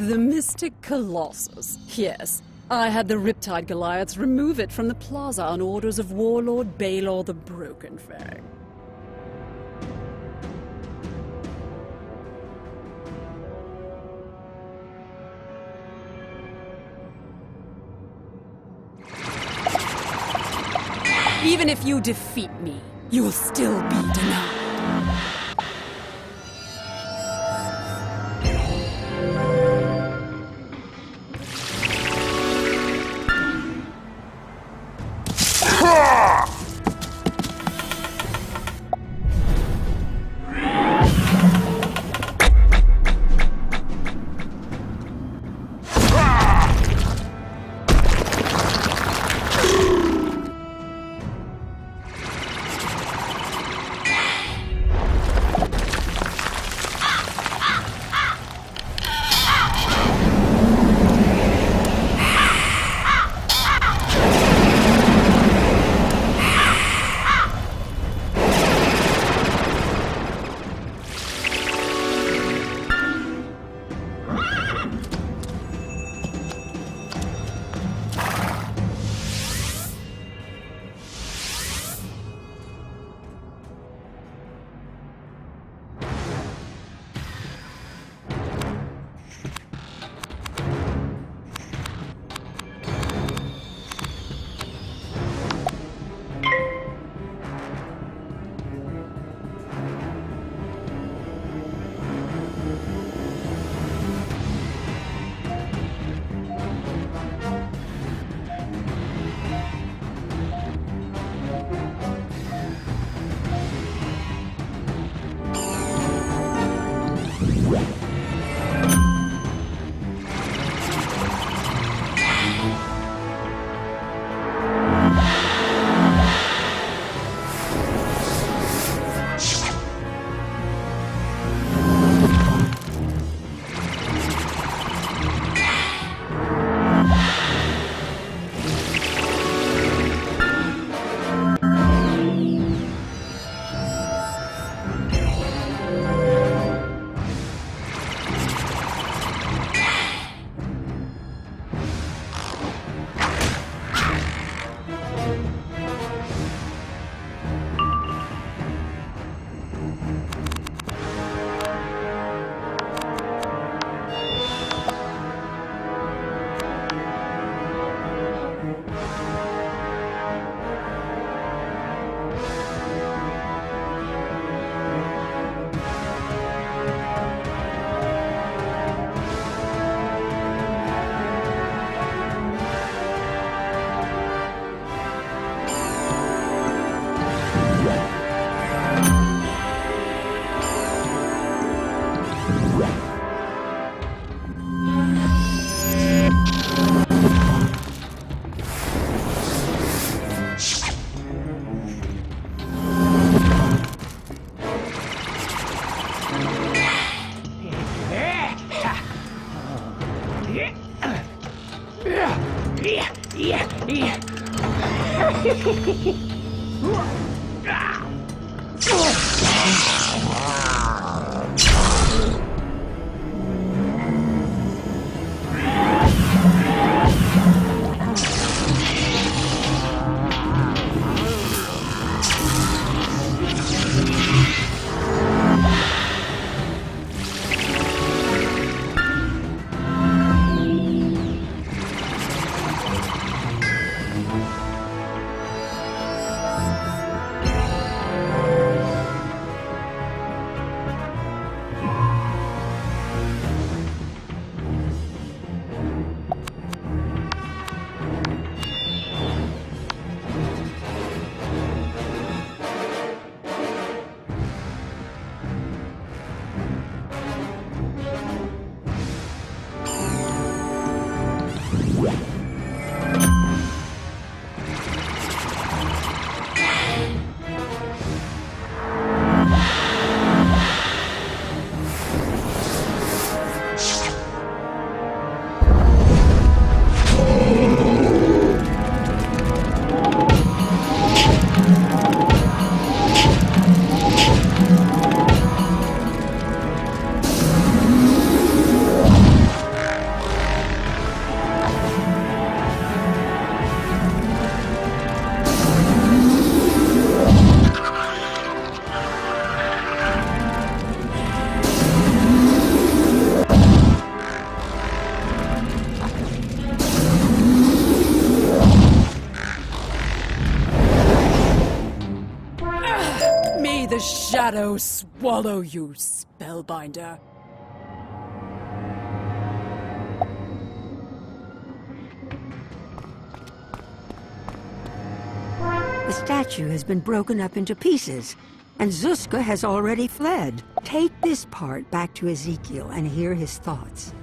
The mystic Colossus. Yes. I had the Riptide Goliaths remove it from the plaza on orders of Warlord Baylor the Broken Fang. Even if you defeat me, you'll still be denied. shadow swallow you, spellbinder. The statue has been broken up into pieces, and Zuska has already fled. Take this part back to Ezekiel and hear his thoughts.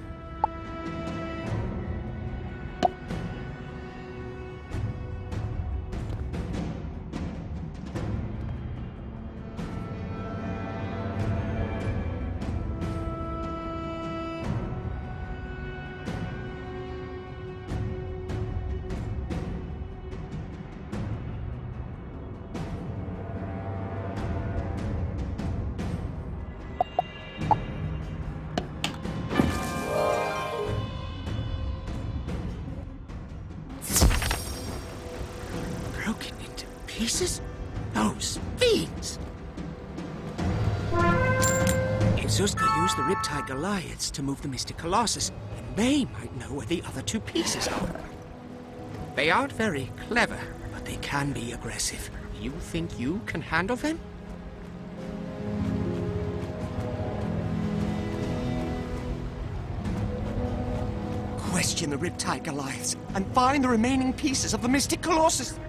Broken into pieces? Those fiends! If Zuska used the Riptide Goliaths to move the Mystic Colossus, then they might know where the other two pieces are. They aren't very clever, but they can be aggressive. You think you can handle them? Question the Riptide Goliaths and find the remaining pieces of the Mystic Colossus.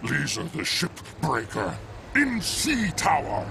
Laser the shipbreaker in Sea Tower.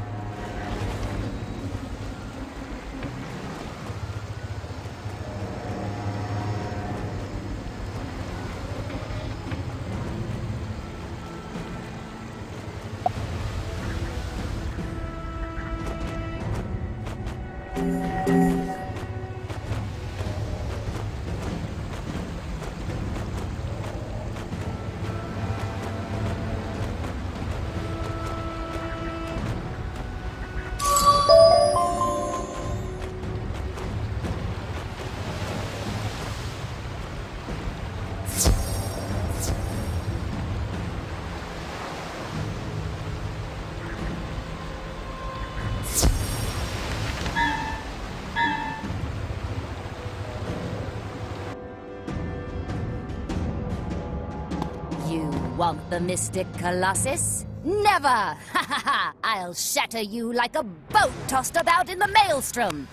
Want the mystic Colossus? Never! Ha ha ha! I'll shatter you like a boat tossed about in the maelstrom!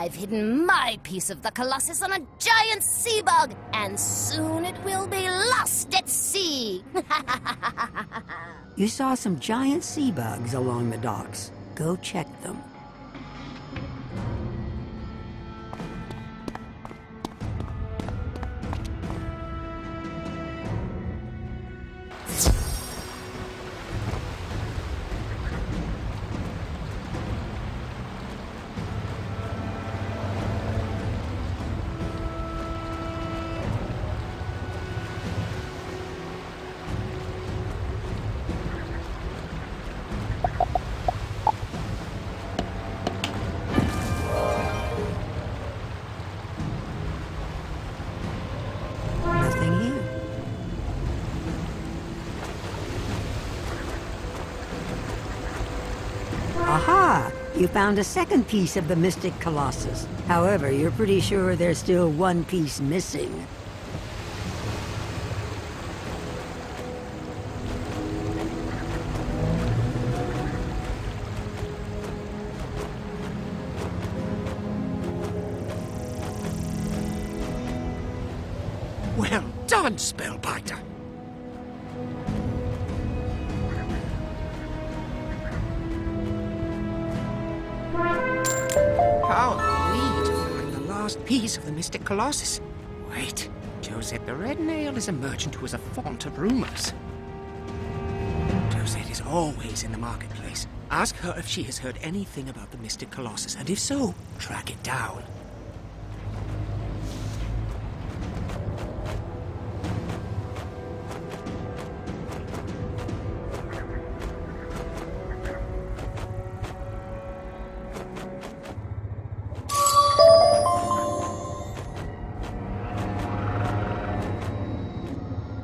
I've hidden my piece of the Colossus on a giant sea bug, and soon it will be lost at sea. You saw some giant sea bugs along the docks. Go check them. Aha! You found a second piece of the Mystic Colossus. However, you're pretty sure there's still one piece missing. Well done, Spellbiter! How are we to find the last piece of the Mystic Colossus? Wait, Josette the Red Nail is a merchant who is a font of rumors. Josette is always in the marketplace. Ask her if she has heard anything about the Mystic Colossus, and if so, track it down.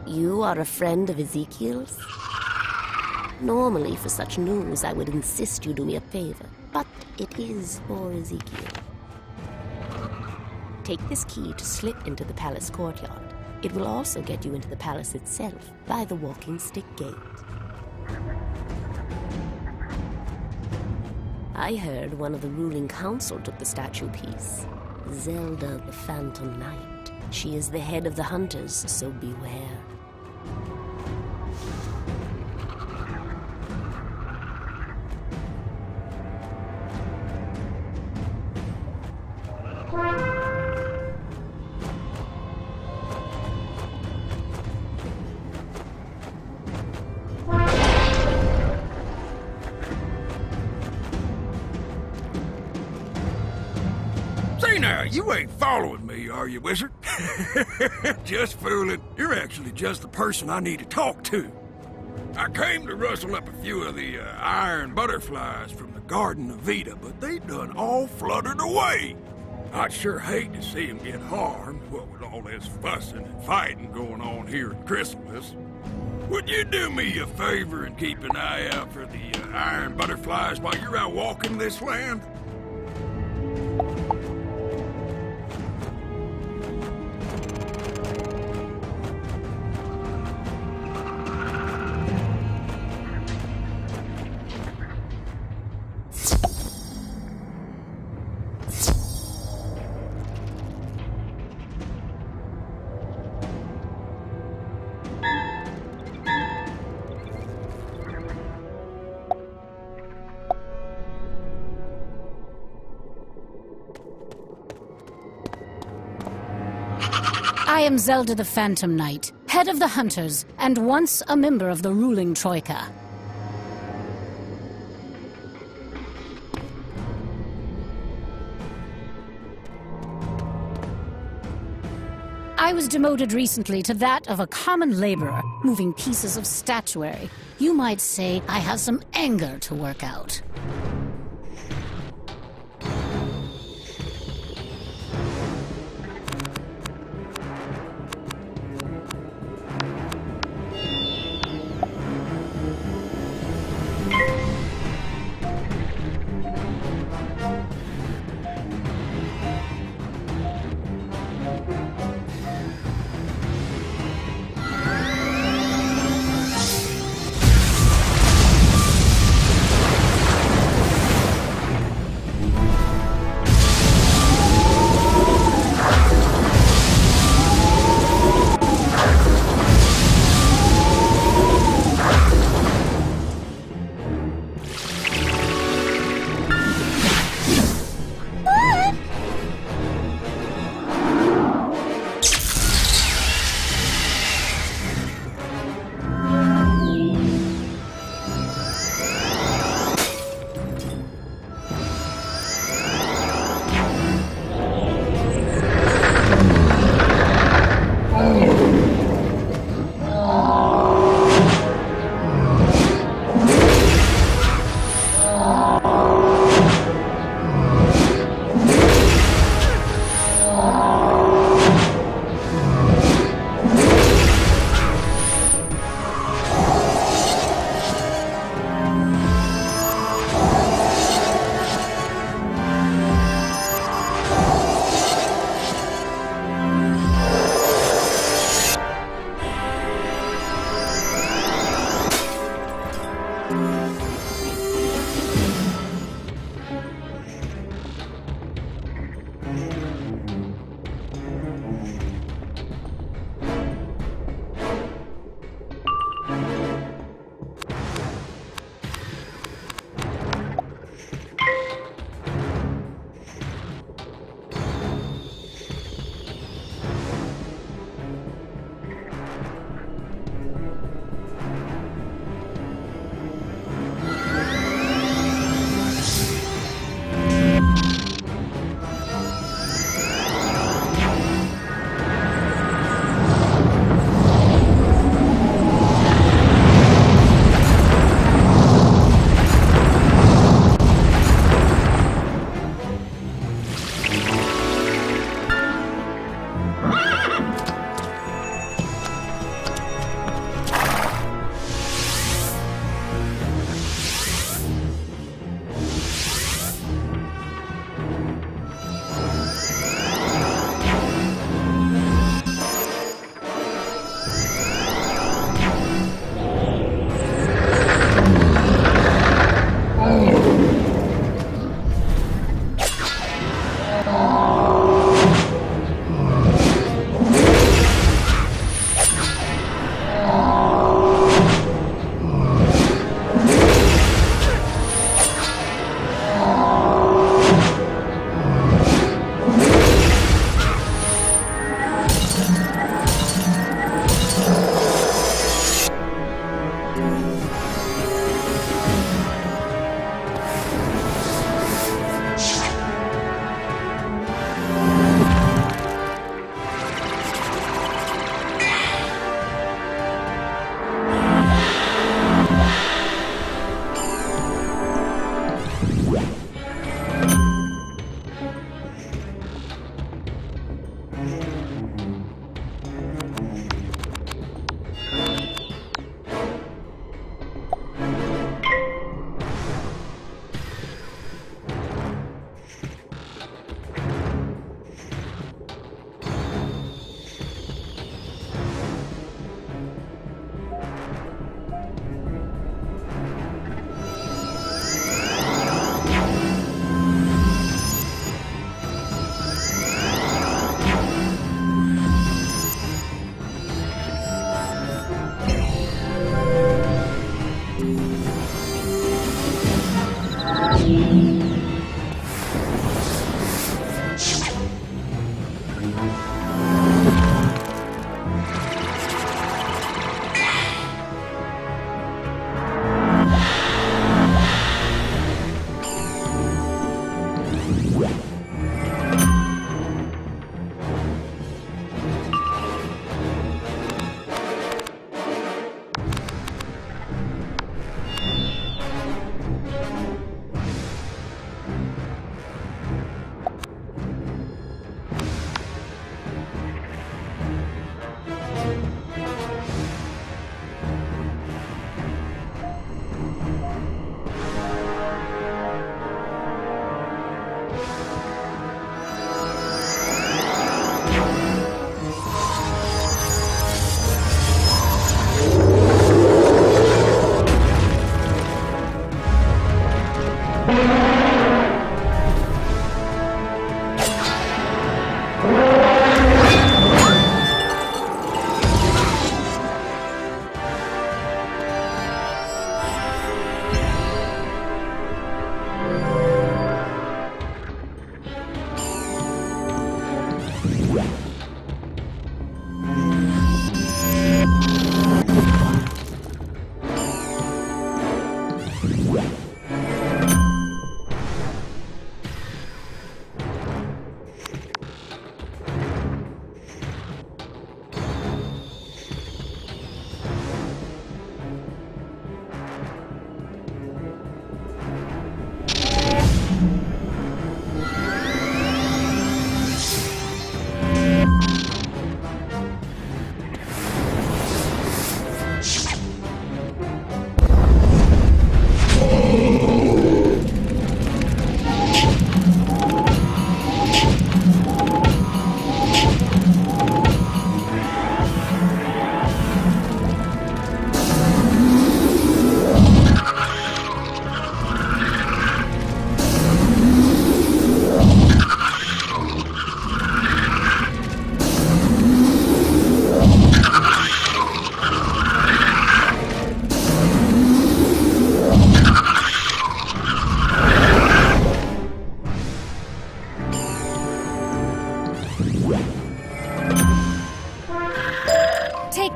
You are a friend of Ezekiel's? Normally, for such news, I would insist you do me a favor, but it is for Ezekiel. Take this key to slip into the palace courtyard. It will also get you into the palace itself by the walking stick gate. I heard one of the ruling council took the statue piece. Zelda the Phantom Knight. She is the head of the hunters, so beware. Say now, you ain't following me, are you, Wizard? Just fooling. You're actually just the person I need to talk to. I came to rustle up a few of the iron butterflies from the Garden of Vita, but they done all fluttered away. I'd sure hate to see them get harmed, what with all this fussing and fighting going on here in Khrysalis. Would you do me a favor and keep an eye out for the iron butterflies while you're out walking this land? I am Zelda the Phantom Knight, head of the Hunters, and once a member of the ruling Troika. I was demoted recently to that of a common laborer, moving pieces of statuary. You might say I have some anger to work out.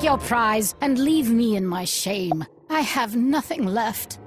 Take your prize and leave me in my shame. I have nothing left.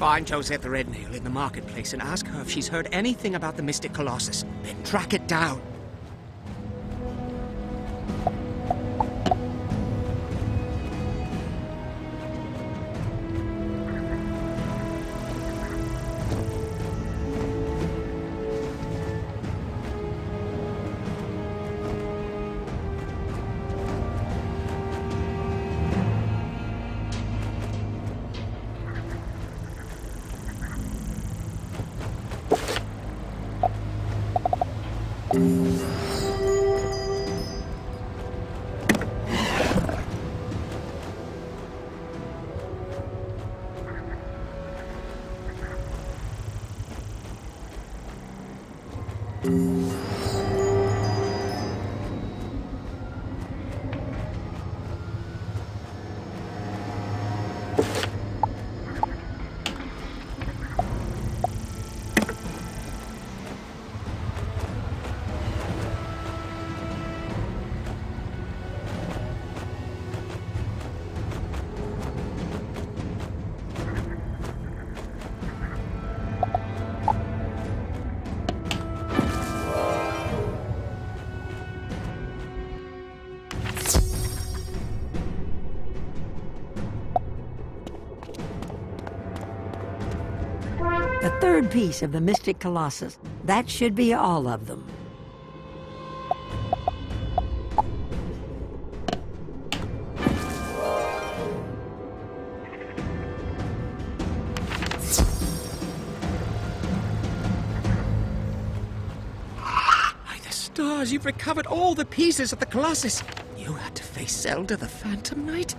Find Joseph the Red Nail in the marketplace and ask her if she's heard anything about the mystic Colossus. Then track it down. third piece of the Mystic Colossus. That should be all of them. Stars, you've recovered all the pieces of the Colossus. You had to face Zelda the Phantom Knight?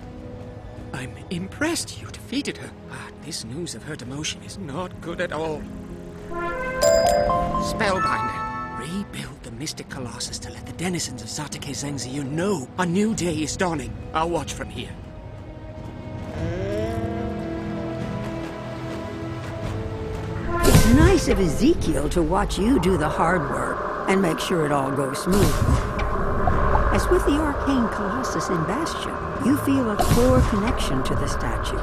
I'm impressed you defeated her, but this news of her demotion is not good at all. Spellbinder, rebuild the Mystic Colossus to let the denizens of Zatake Zengziyun know a new day is dawning. I'll watch from here. It's nice of Ezekiel to watch you do the hard work and make sure it all goes smoothly. As with the arcane Colossus in Bastion, you feel a core connection to the statue.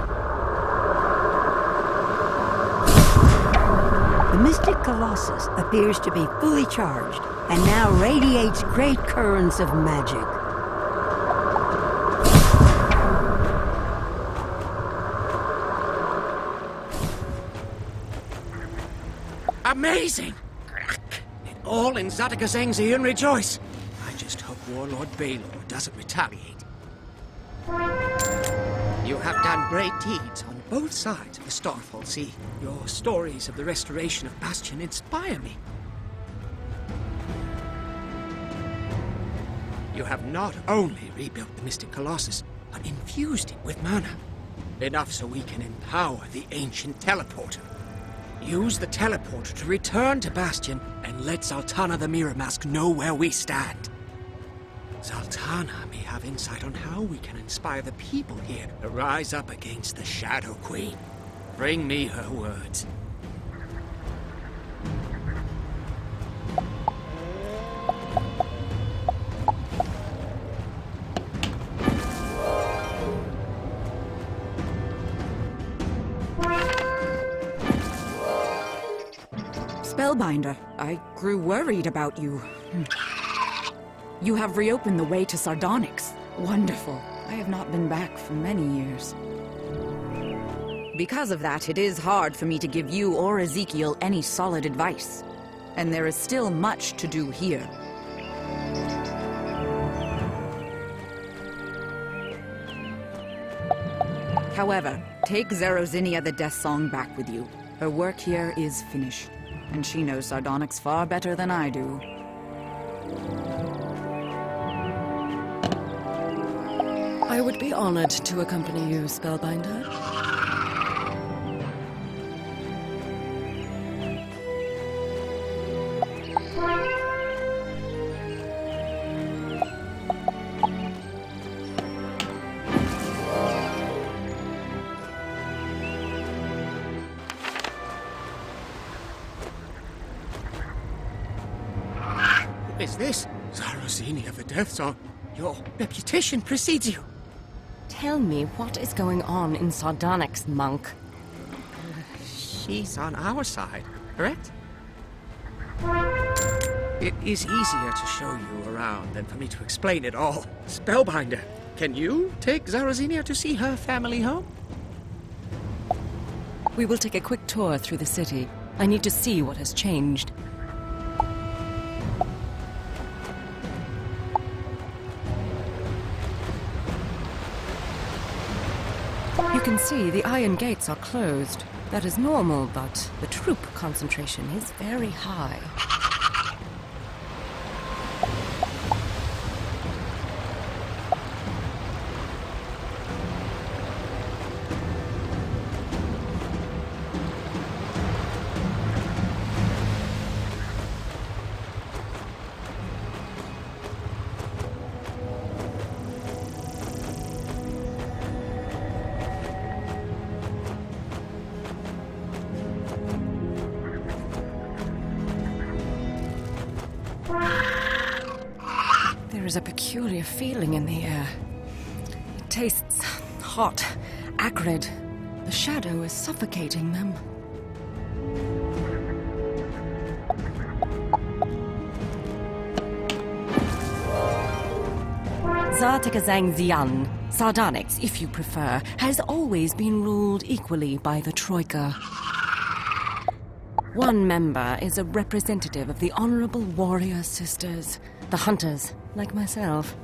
The Mystic Colossus appears to be fully charged and now radiates great currents of magic. Amazing! All in Zatake Zengziyun rejoice. I just hope Warlord Baylor doesn't retaliate. You have done great deeds on both sides of the Starfall Sea. Your stories of the restoration of Bastion inspire me. You have not only rebuilt the Mystic Colossus, but infused it with mana. Enough so we can empower the ancient teleporter. Use the teleporter to return to Bastion and let Zaltana the Mirror Mask know where we stand. Zaltana may have insight on how we can inspire the people here to rise up against the Shadow Queen. Bring me her words. Spellbinder, I grew worried about you. You have reopened the way to Sardonyx. Wonderful. I have not been back for many years. Because of that, it is hard for me to give you or Ezekiel any solid advice. And there is still much to do here. However, take Zerozinia the Death Song back with you. Her work here is finished. And she knows Sardonyx far better than I do. I would be honored to accompany you, Spellbinder. Is this Zerozinia the Death Song? Your reputation precedes you. Tell me what is going on in Sardonyx, monk. She's on our side, correct? It is easier to show you around than for me to explain it all. Spellbinder, can you take Zerozinia to see her family home? We will take a quick tour through the city. I need to see what has changed. You can see the iron gates are closed. That is normal, but the troop concentration is very high. There is a peculiar feeling in the air. It tastes hot, acrid. The shadow is suffocating them. Zatake Zengziyun, Sardonyx, if you prefer, has always been ruled equally by the Troika. One member is a representative of the Honorable Warrior Sisters, the Hunters, like myself.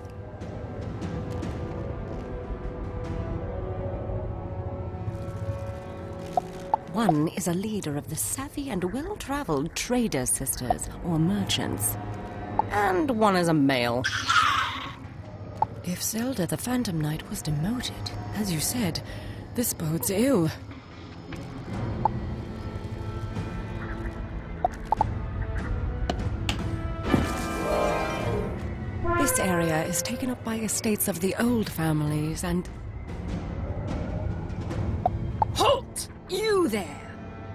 One is a leader of the savvy and well-traveled Trader Sisters, or merchants. And one is a male. If Zelda the Phantom Knight was demoted, as you said, this bodes ill. This area is taken up by estates of the old families and... Halt! You there!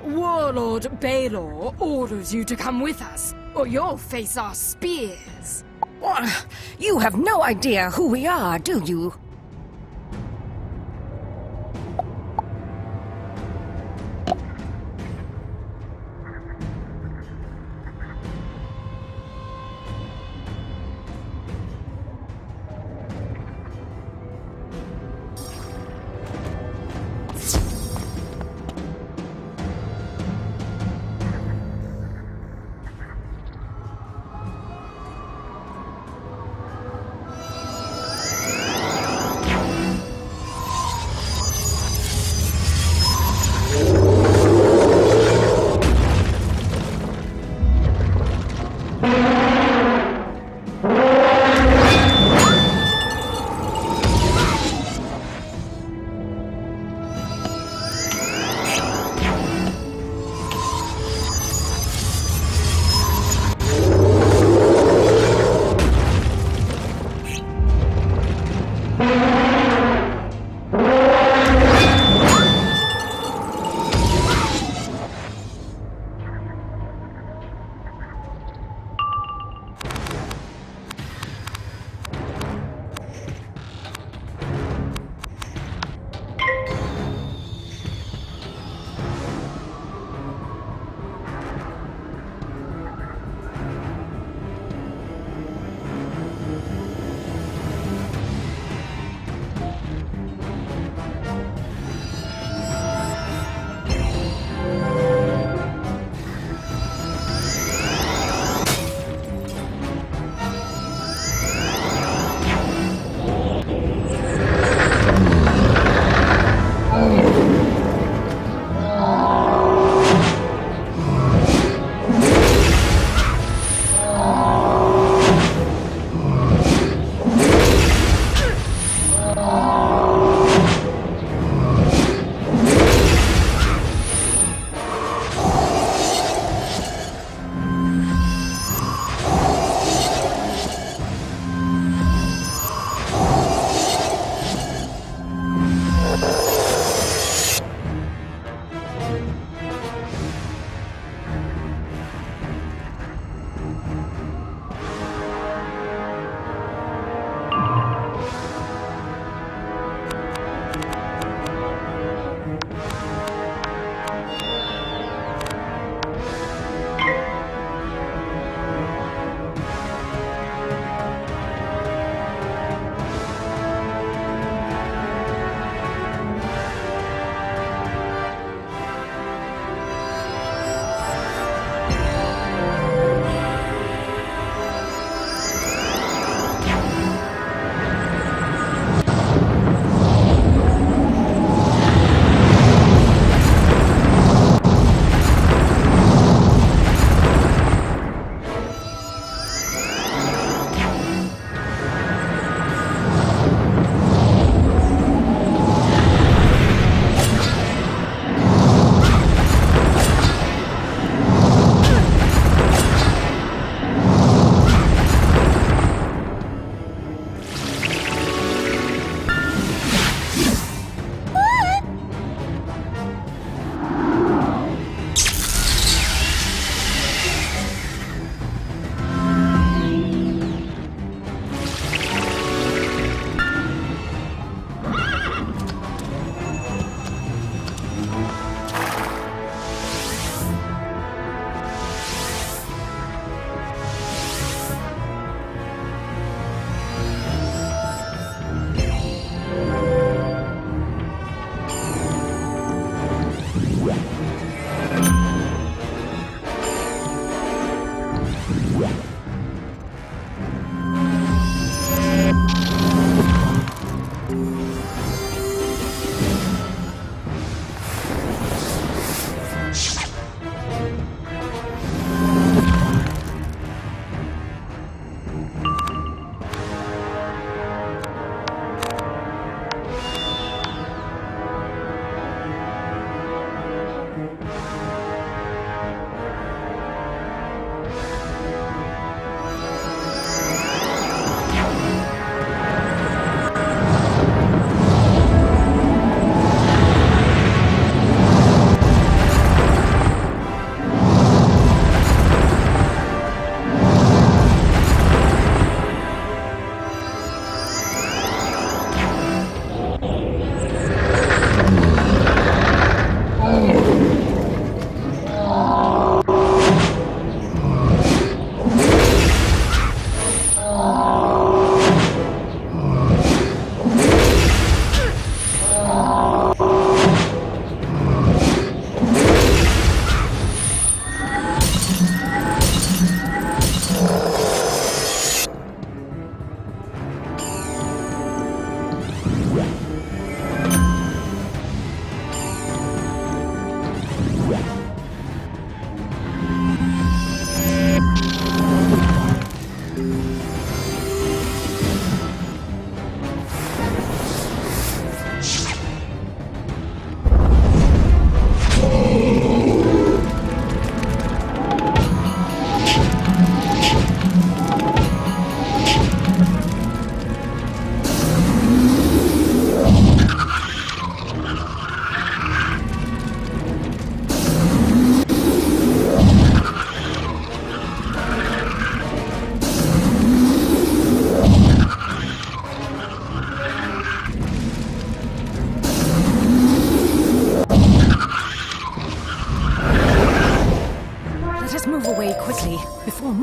Warlord Baylor orders you to come with us, or you'll face our spears. What? You have no idea who we are, do you?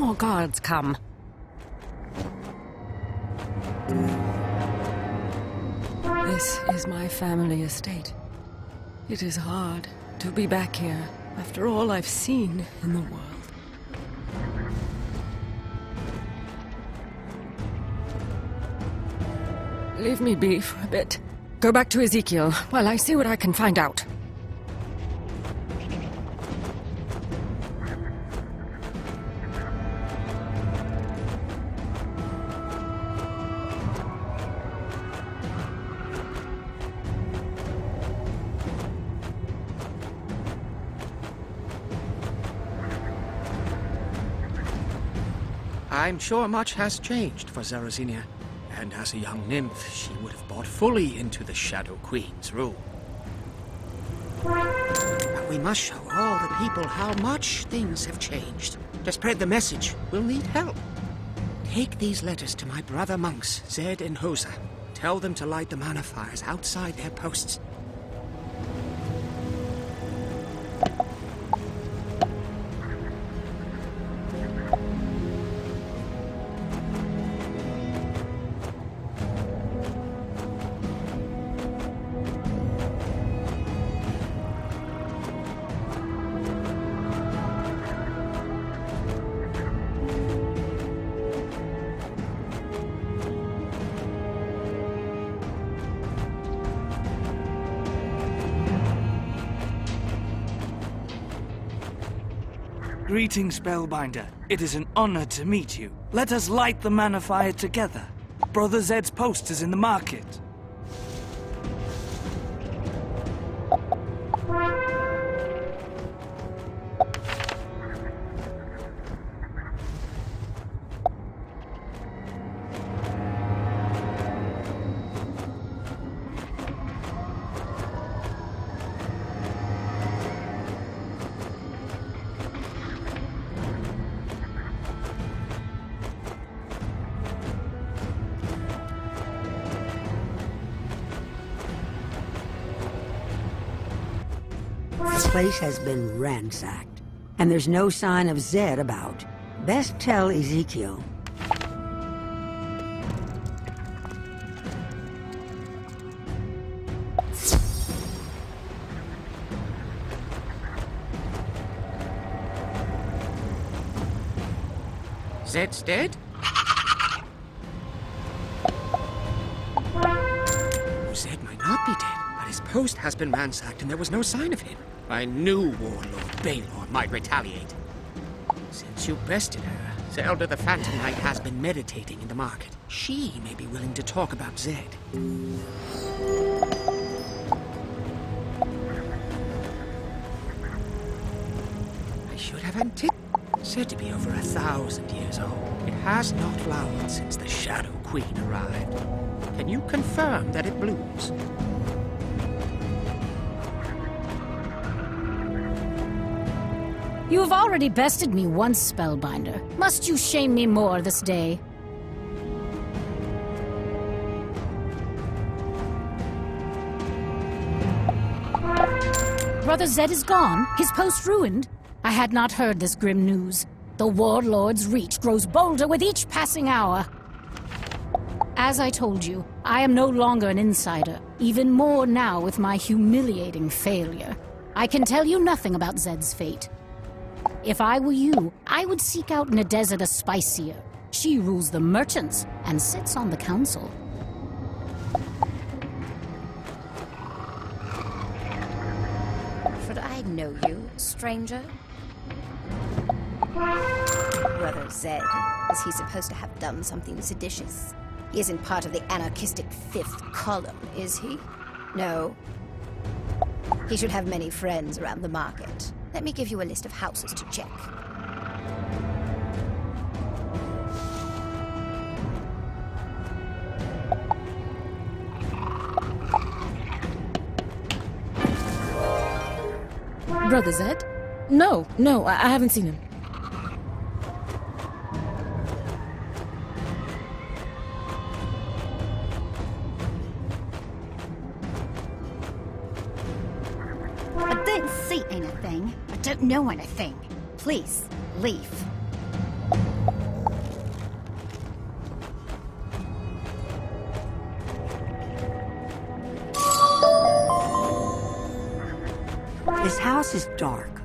more guards come. This is my family estate. It is hard to be back here after all I've seen in the world. Leave me be for a bit. Go back to Ezekiel while I see what I can find out. I'm sure much has changed for Zerasinia, and as a young nymph, she would have bought fully into the Shadow Queen's rule. But we must show all the people how much things have changed. To spread the message, we'll need help. Take these letters to my brother monks, Zed and Hosa. Tell them to light the mana fires outside their posts. Greetings, Spellbinder. It is an honor to meet you. Let us light the mana fire together. Brother Zed's post is in the market. The place has been ransacked, and there's no sign of Zed about. Best tell Ezekiel. Zed's dead? Zed might not be dead, but his post has been ransacked and there was no sign of him. I knew Warlord Baylor might retaliate. Since you bested her, Zelda the Phantom Knight has been meditating in the market. She may be willing to talk about Zed. I should have anticipated. Said to be over 1,000 years old. It has not flowered since the Shadow Queen arrived. Can you confirm that it blooms? You have already bested me once, Spellbinder. Must you shame me more this day? Brother Zed is gone, his post ruined. I had not heard this grim news. The Warlord's reach grows bolder with each passing hour. As I told you, I am no longer an insider, even more now with my humiliating failure. I can tell you nothing about Zed's fate. If I were you, I would seek out Nadeza the Spicier. She rules the merchants and sits on the council. Should I know you, stranger? Brother Zed, is he supposed to have done something seditious? He isn't part of the anarchistic fifth column, is he? No. He should have many friends around the market. Let me give you a list of houses to check. Brother Zed? No, I haven't seen him. I don't see anything. I don't know anything. Please, leave. This house is dark.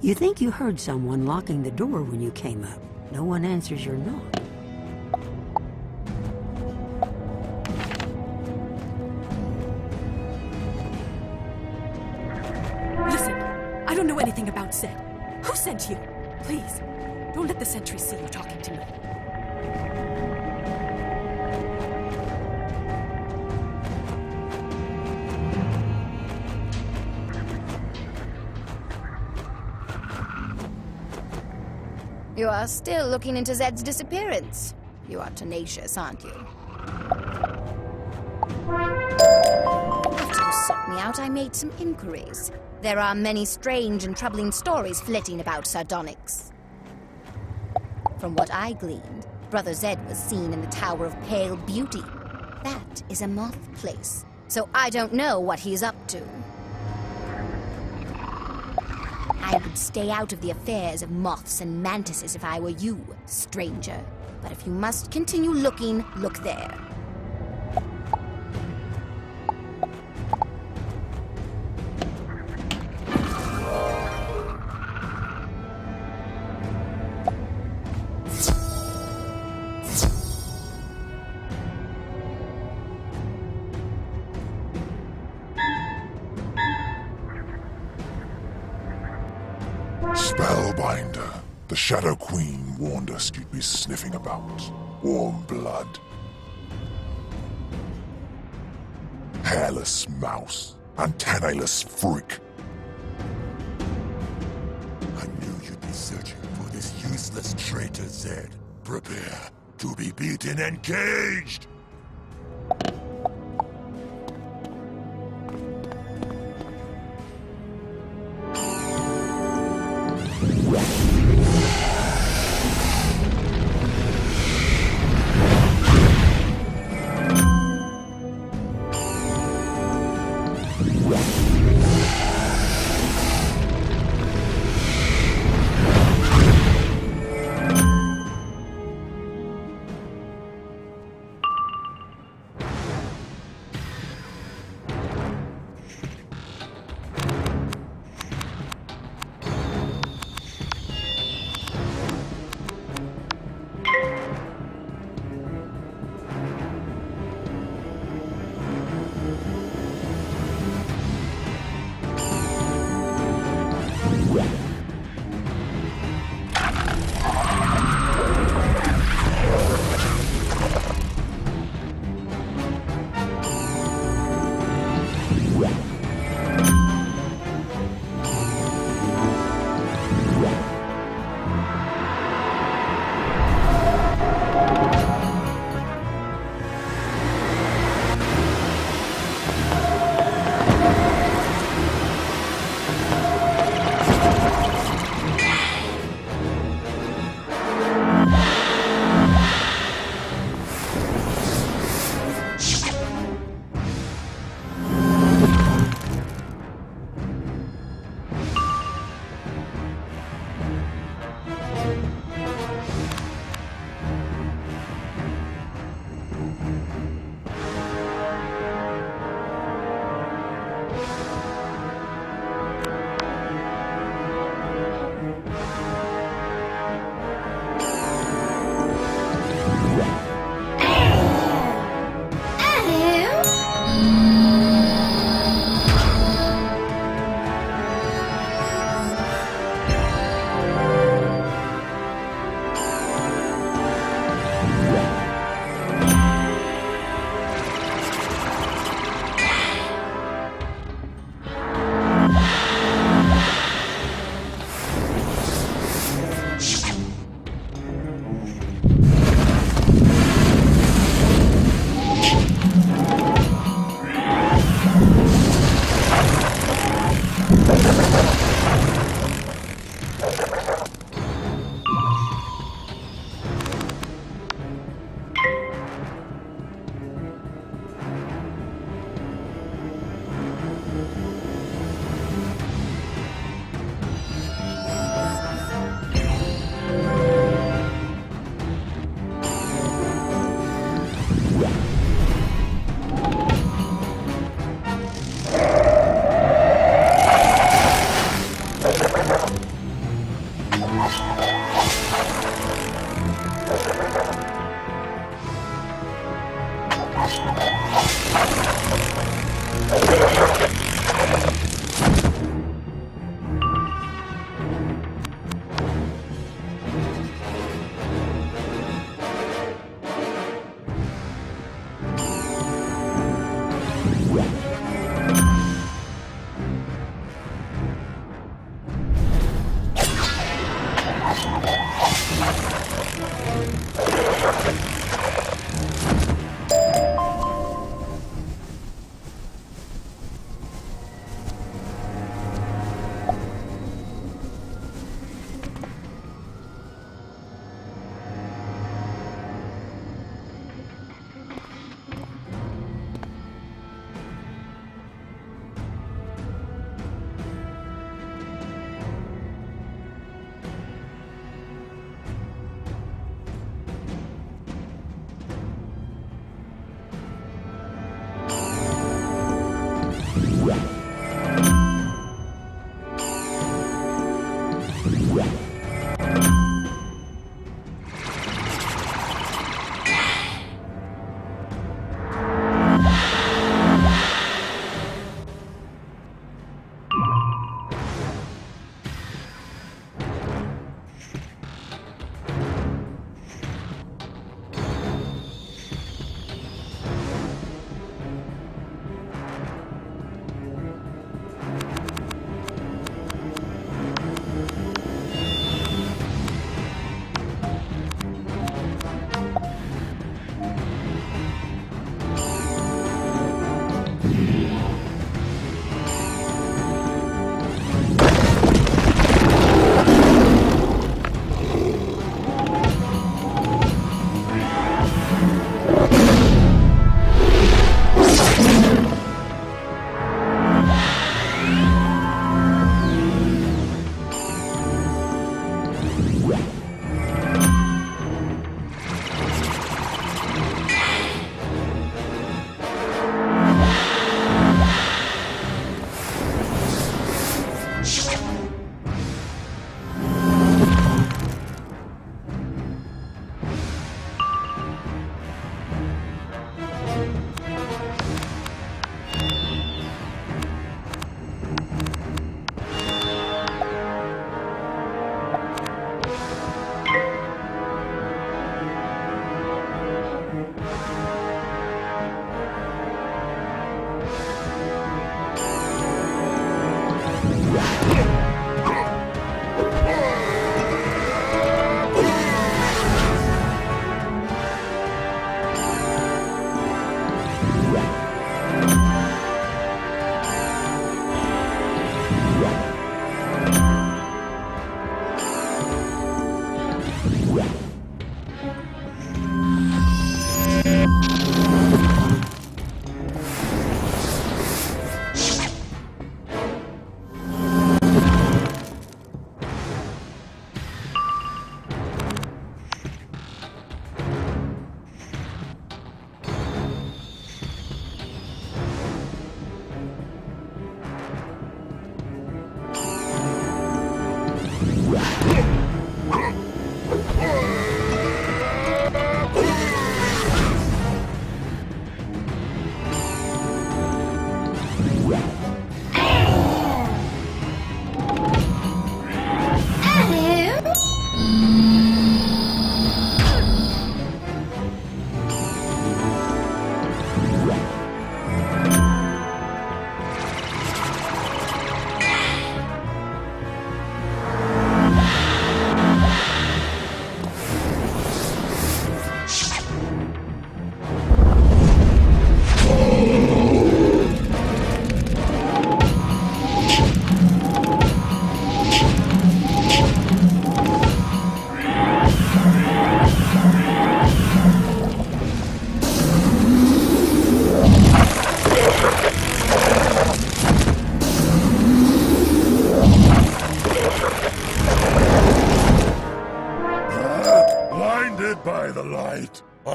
You think you heard someone locking the door when you came up. No one answers your knock. Listen, I don't know anything about Zed. Who sent you? Please, don't let the sentries see you talking to me. You are still looking into Zed's disappearance. You are tenacious, aren't you? After you sought me out, I made some inquiries. There are many strange and troubling stories flitting about Sardonyx. From what I gleaned, Brother Zed was seen in the Tower of Pale Beauty. That is a moth place, so I don't know what he's up to. I would stay out of the affairs of moths and mantises if I were you, stranger. But if you must continue looking, look there. Spellbinder. The Shadow Queen warned us you'd be sniffing about. Warm blood. Hairless mouse. Antennaless freak. I knew you'd be searching for this useless traitor, Zed. Prepare to be beaten and caged!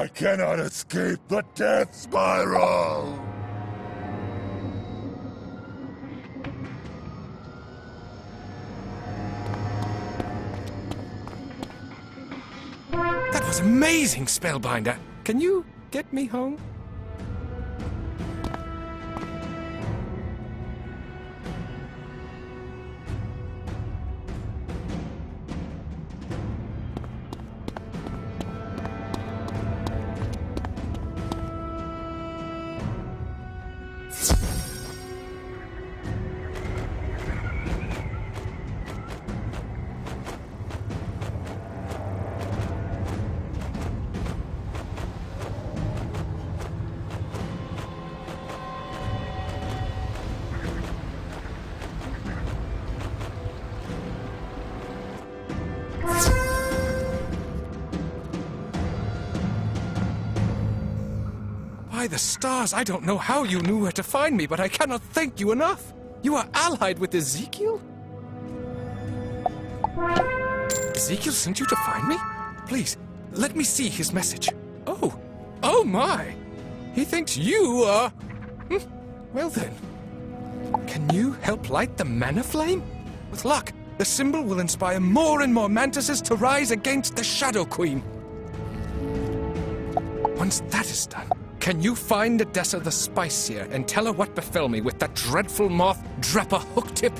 I cannot escape the death spiral! That was amazing, Spellbinder. Can you get me home? By the stars, I don't know how you knew where to find me, but I cannot thank you enough. You are allied with Ezekiel? Ezekiel sent you to find me? Please, let me see his message. Oh my! He thinks you are... Well then, can you help light the mana flame? With luck, the symbol will inspire more and more mantises to rise against the Shadow Queen. Once that is done, can you find Odessa the Spice Seer and tell her what befell me with that dreadful moth, Dreppa Hooktip?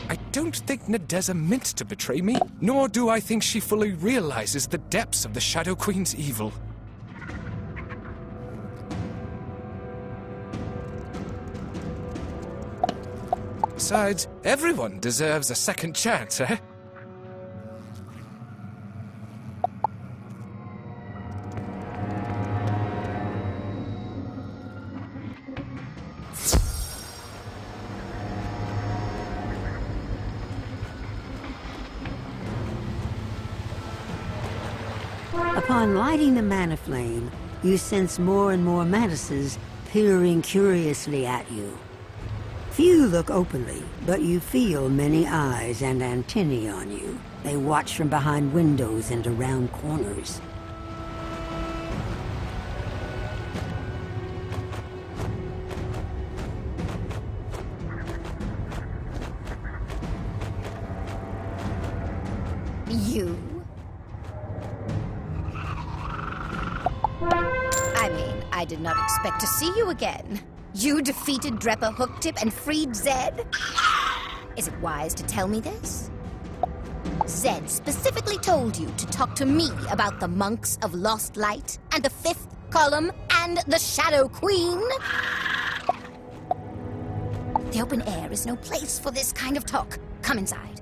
I don't think Nadeza meant to betray me, nor do I think she fully realizes the depths of the Shadow Queen's evil. Besides, everyone deserves a second chance, eh? Upon lighting the mana flame, you sense more and more mantises peering curiously at you. Few look openly, but you feel many eyes and antennae on you. They watch from behind windows and around corners. You? I mean, I did not expect to see you again. You defeated Dreppa Hooktip and freed Zed? Is it wise to tell me this? Zed specifically told you to talk to me about the Monks of Lost Light, and the Fifth Column, and the Shadow Queen? The open air is no place for this kind of talk. Come inside.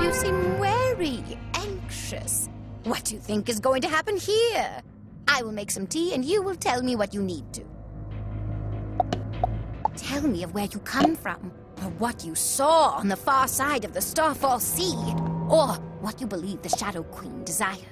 You seem very anxious. What do you think is going to happen here? I will make some tea and you will tell me what you need to. Tell me of where you come from, or what you saw on the far side of the Starfall Sea, or what you believe the Shadow Queen desires.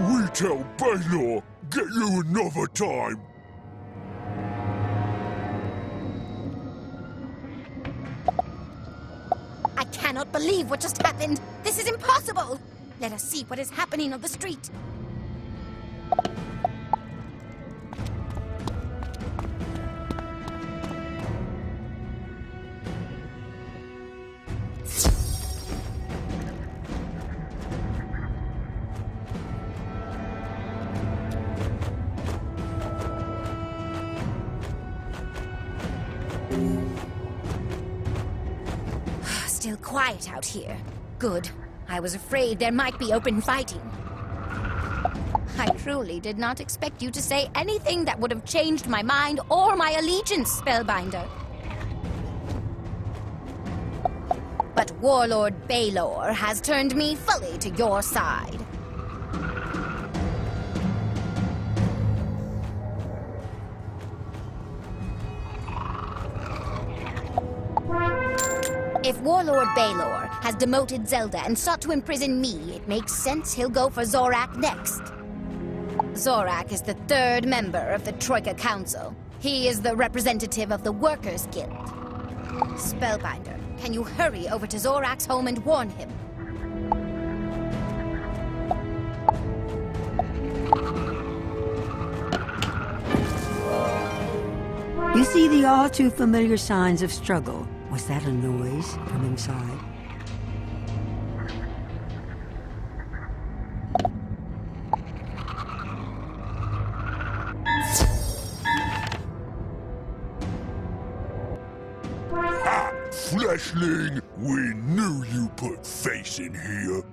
We tell Baylor, get you another time. I cannot believe what just happened. This is impossible. Let us see what is happening on the street. Still quiet out here. Good. I was afraid there might be open fighting. I truly did not expect you to say anything that would have changed my mind or my allegiance, Spellbinder. But Warlord Baylor has turned me fully to your side. If Warlord Baylor has demoted Zelda and sought to imprison me, it makes sense he'll go for Zorak next. Zorak is the third member of the Troika Council. He is the representative of the Workers' Guild. Spellbinder, can you hurry over to Zorak's home and warn him? You see the all too familiar signs of struggle. Was that a noise from inside? Ha! Fleshling! We knew you put face in here.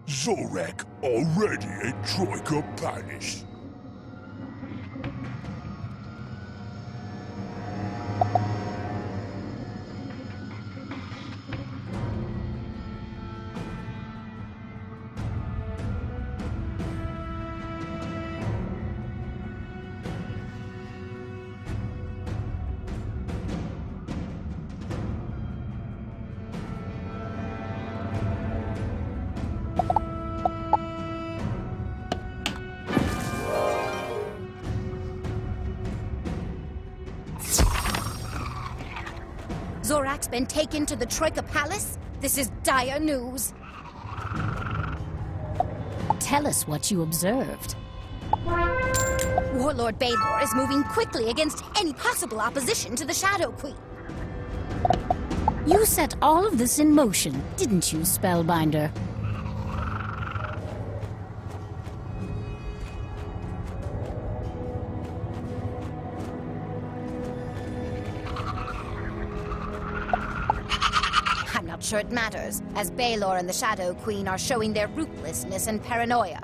Zorak already at Troika Palace. Zorak's been taken to the Troika Palace? This is dire news. Tell us what you observed. Warlord Baylor is moving quickly against any possible opposition to the Shadow Queen. You set all of this in motion, didn't you, Spellbinder? I'm not sure it matters, as Baylor and the Shadow Queen are showing their ruthlessness and paranoia.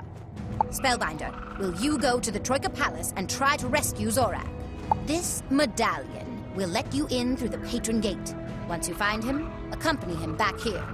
Spellbinder, will you go to the Troika Palace and try to rescue Zorak? This medallion will let you in through the patron gate. Once you find him, accompany him back here.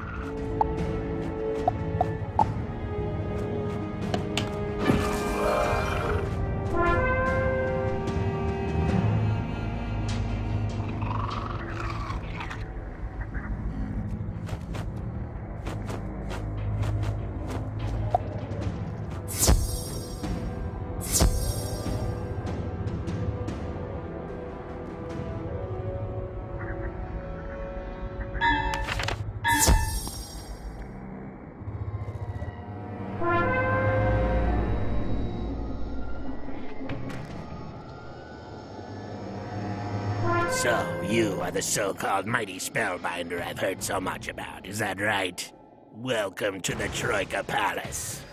So, you are the so-called mighty Spellbinder I've heard so much about, is that right? Welcome to the Troika Palace.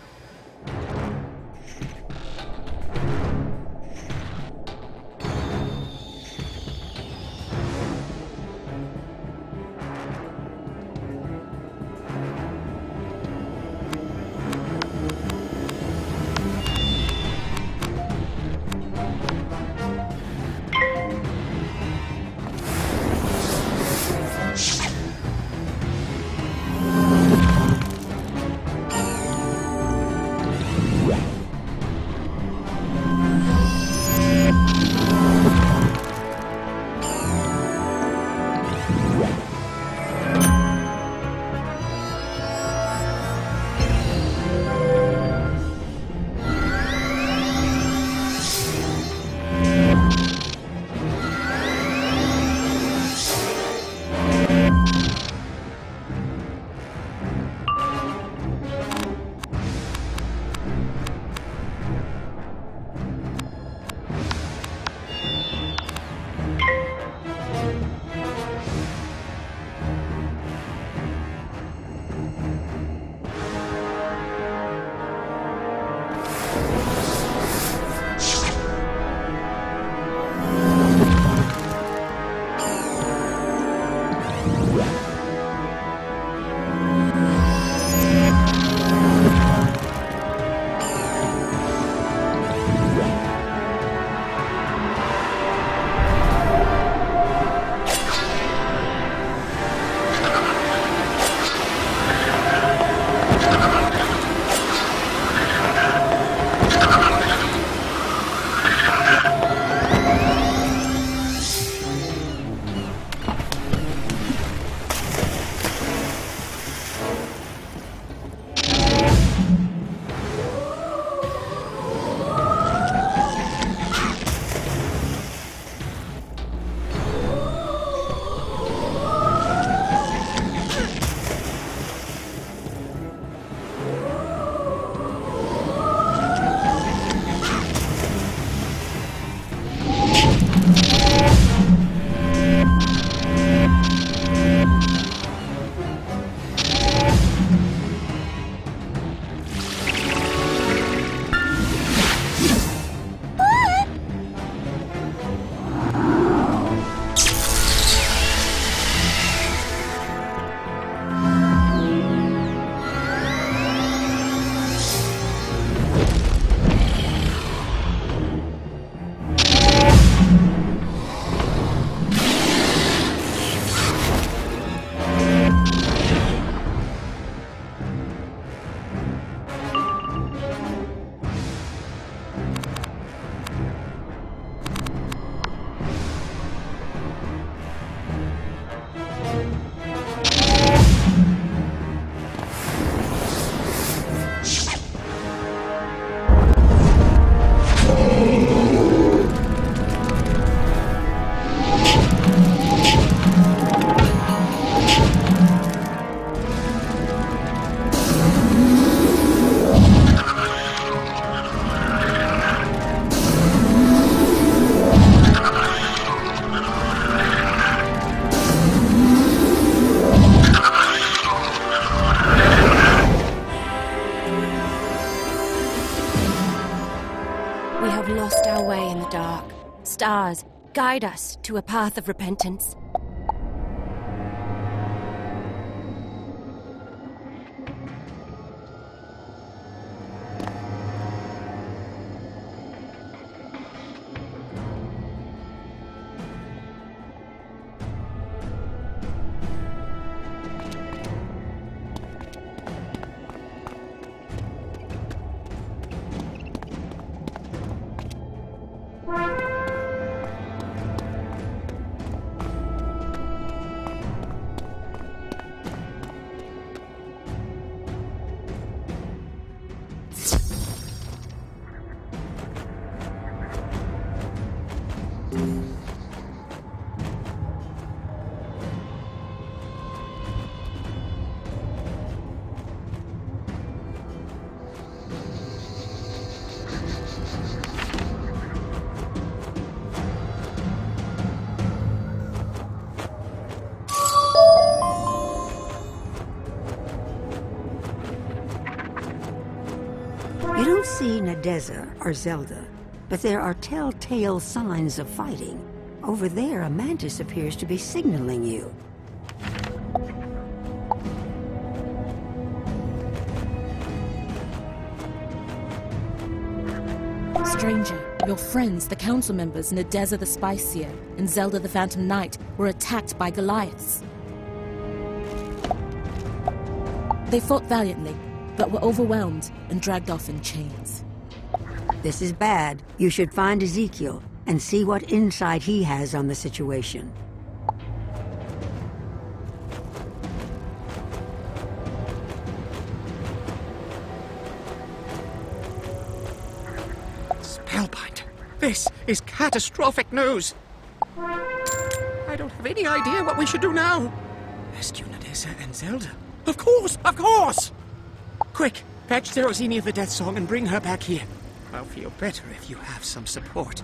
We have lost our way in the dark. Stars, guide us to a path of repentance. You don't see Nadeza or Zelda, but there are telltale signs of fighting. Over there, a mantis appears to be signaling you. Stranger, your friends, the council members, Nadeza the Spy Seer and Zelda the Phantom Knight, were attacked by Goliaths. They fought valiantly, but were overwhelmed and dragged off in chains. This is bad. You should find Ezekiel and see what insight he has on the situation. Spellbinder, this is catastrophic news. I don't have any idea what we should do now. Rescue Nadeza and Zelda. Of course, of course! Quick, fetch Zerozini of the Death Song and bring her back here. I'll feel better if you have some support.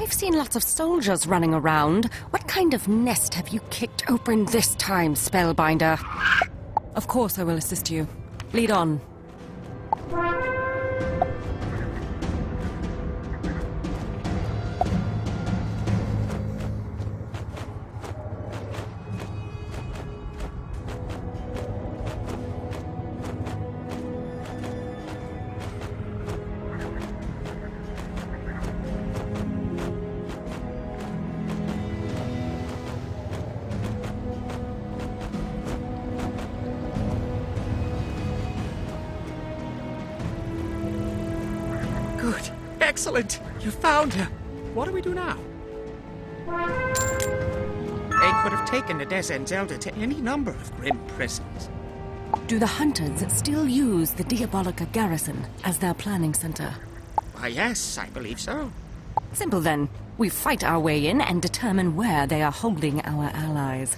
I've seen lots of soldiers running around. What kind of nest have you kicked open this time, Spellbinder? Of course I will assist you. Lead on. Good. Excellent. You found her. What do we do now? They could have taken Nadeza and Zelda to any number of grim prisons. Do the hunters still use the Diabolica garrison as their planning center? Why, yes, I believe so. Simple then. We fight our way in and determine where they are holding our allies.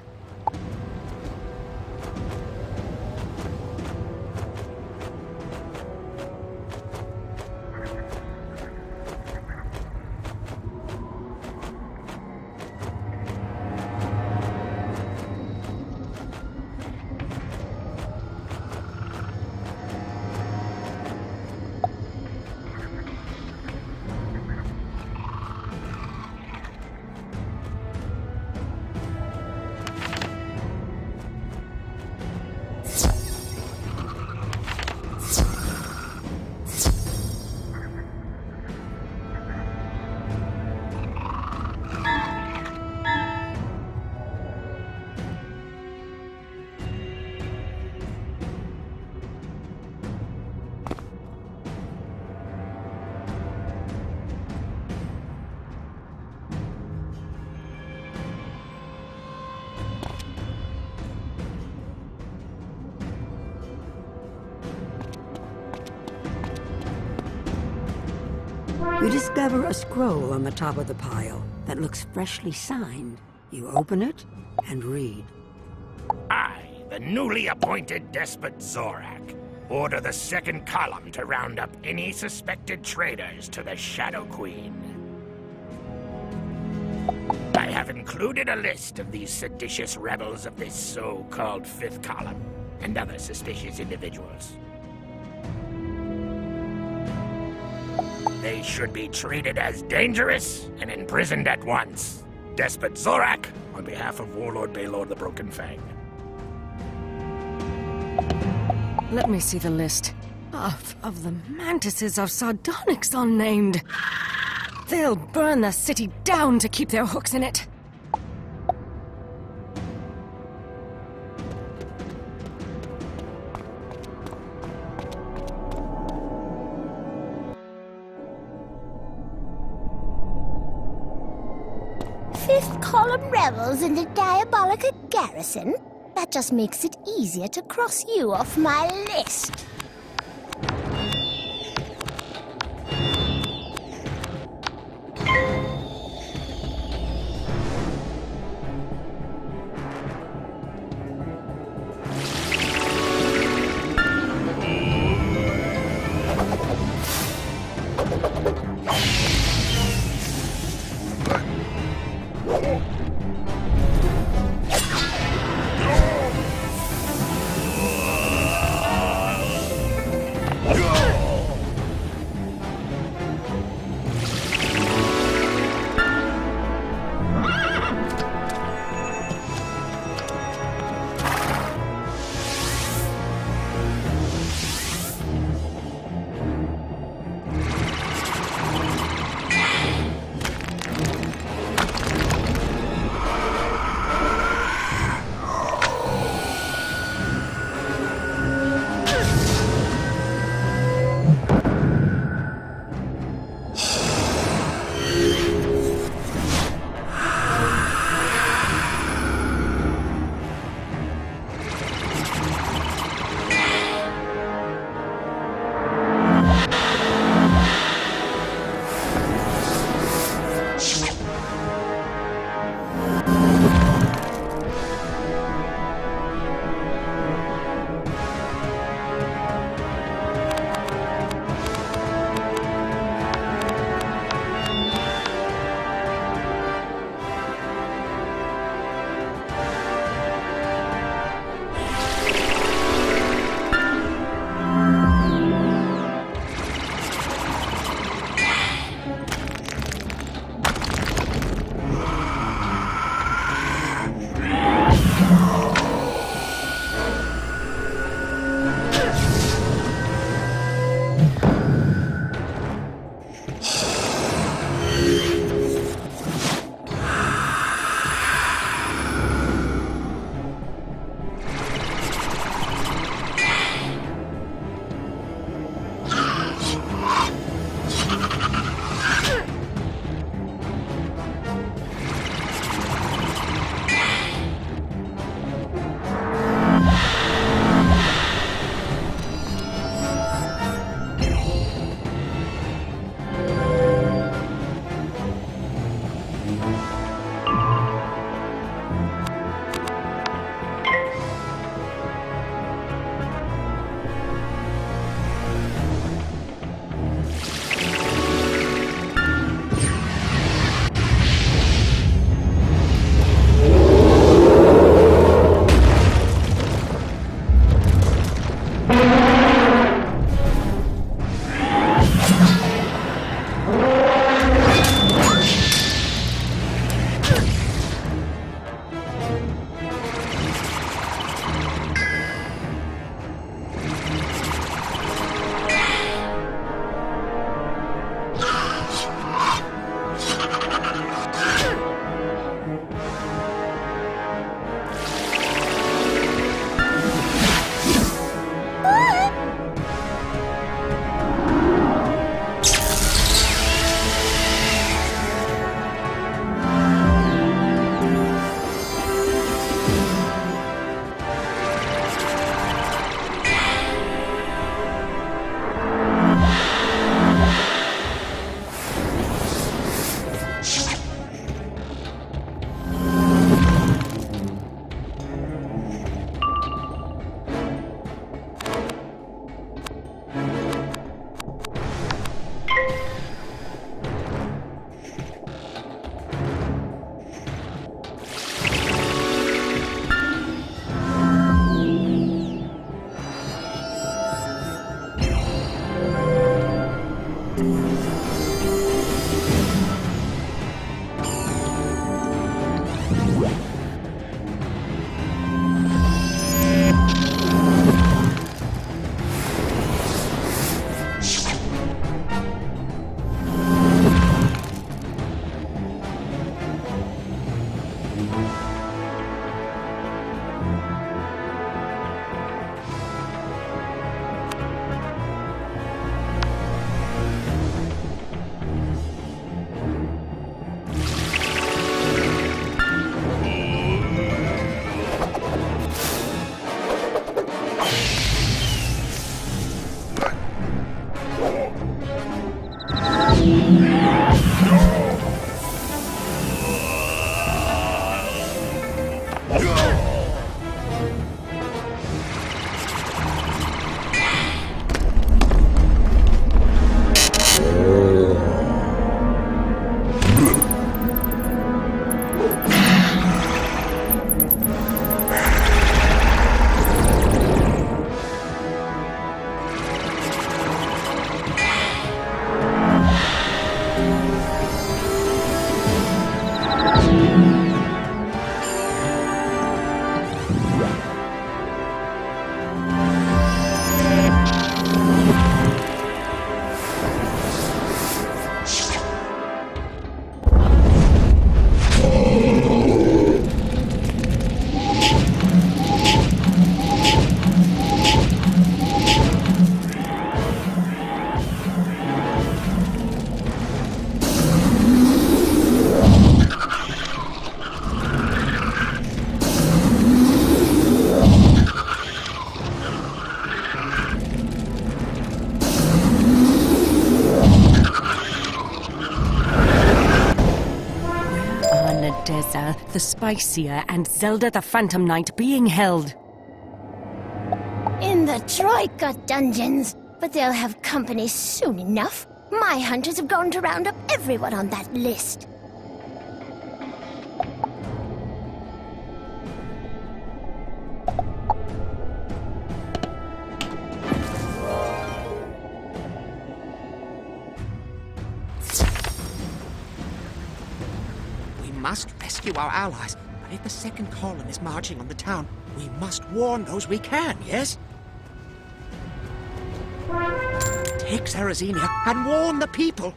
You discover a scroll on the top of the pile that looks freshly signed. You open it and read. I, the newly appointed despot Zorak, order the second column to round up any suspected traitors to the Shadow Queen. I have included a list of these seditious rebels of this so-called fifth column and other suspicious individuals. They should be treated as dangerous and imprisoned at once. Despot Zorak, on behalf of Warlord Baylor the Broken Fang. Let me see the list. Of the mantises of Sardonyx unnamed. They'll burn the city down to keep their hooks in it. Fifth column rebels in the diabolical garrison? That just makes it easier to cross you off my list. The Spiceseer and Zelda the Phantom Knight being held. In the Troika dungeons, but they'll have company soon enough. My hunters have gone to round up everyone on that list. We must rescue our allies, but if the second column is marching on the town, we must warn those we can, yes? Take Serrazenia and warn the people!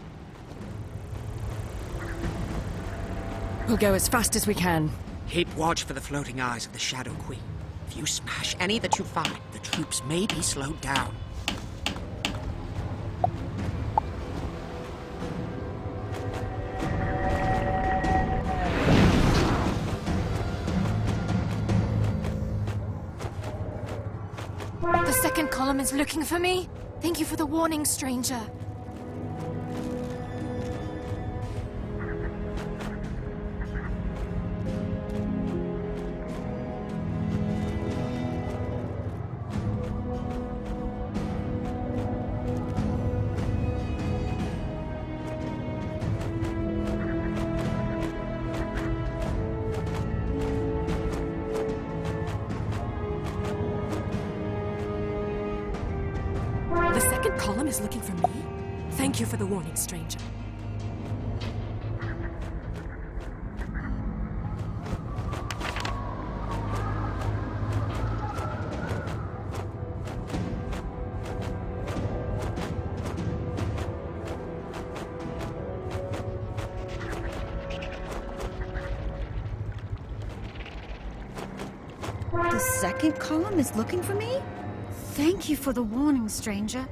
We'll go as fast as we can. Keep watch for the floating eyes of the Shadow Queen. If you smash any that you find, the troops may be slowed down. The second column is looking for me. Thank you for the warning, stranger. The second column is looking for me? Thank you for the warning, stranger. The second column is looking for me? Thank you for the warning, stranger.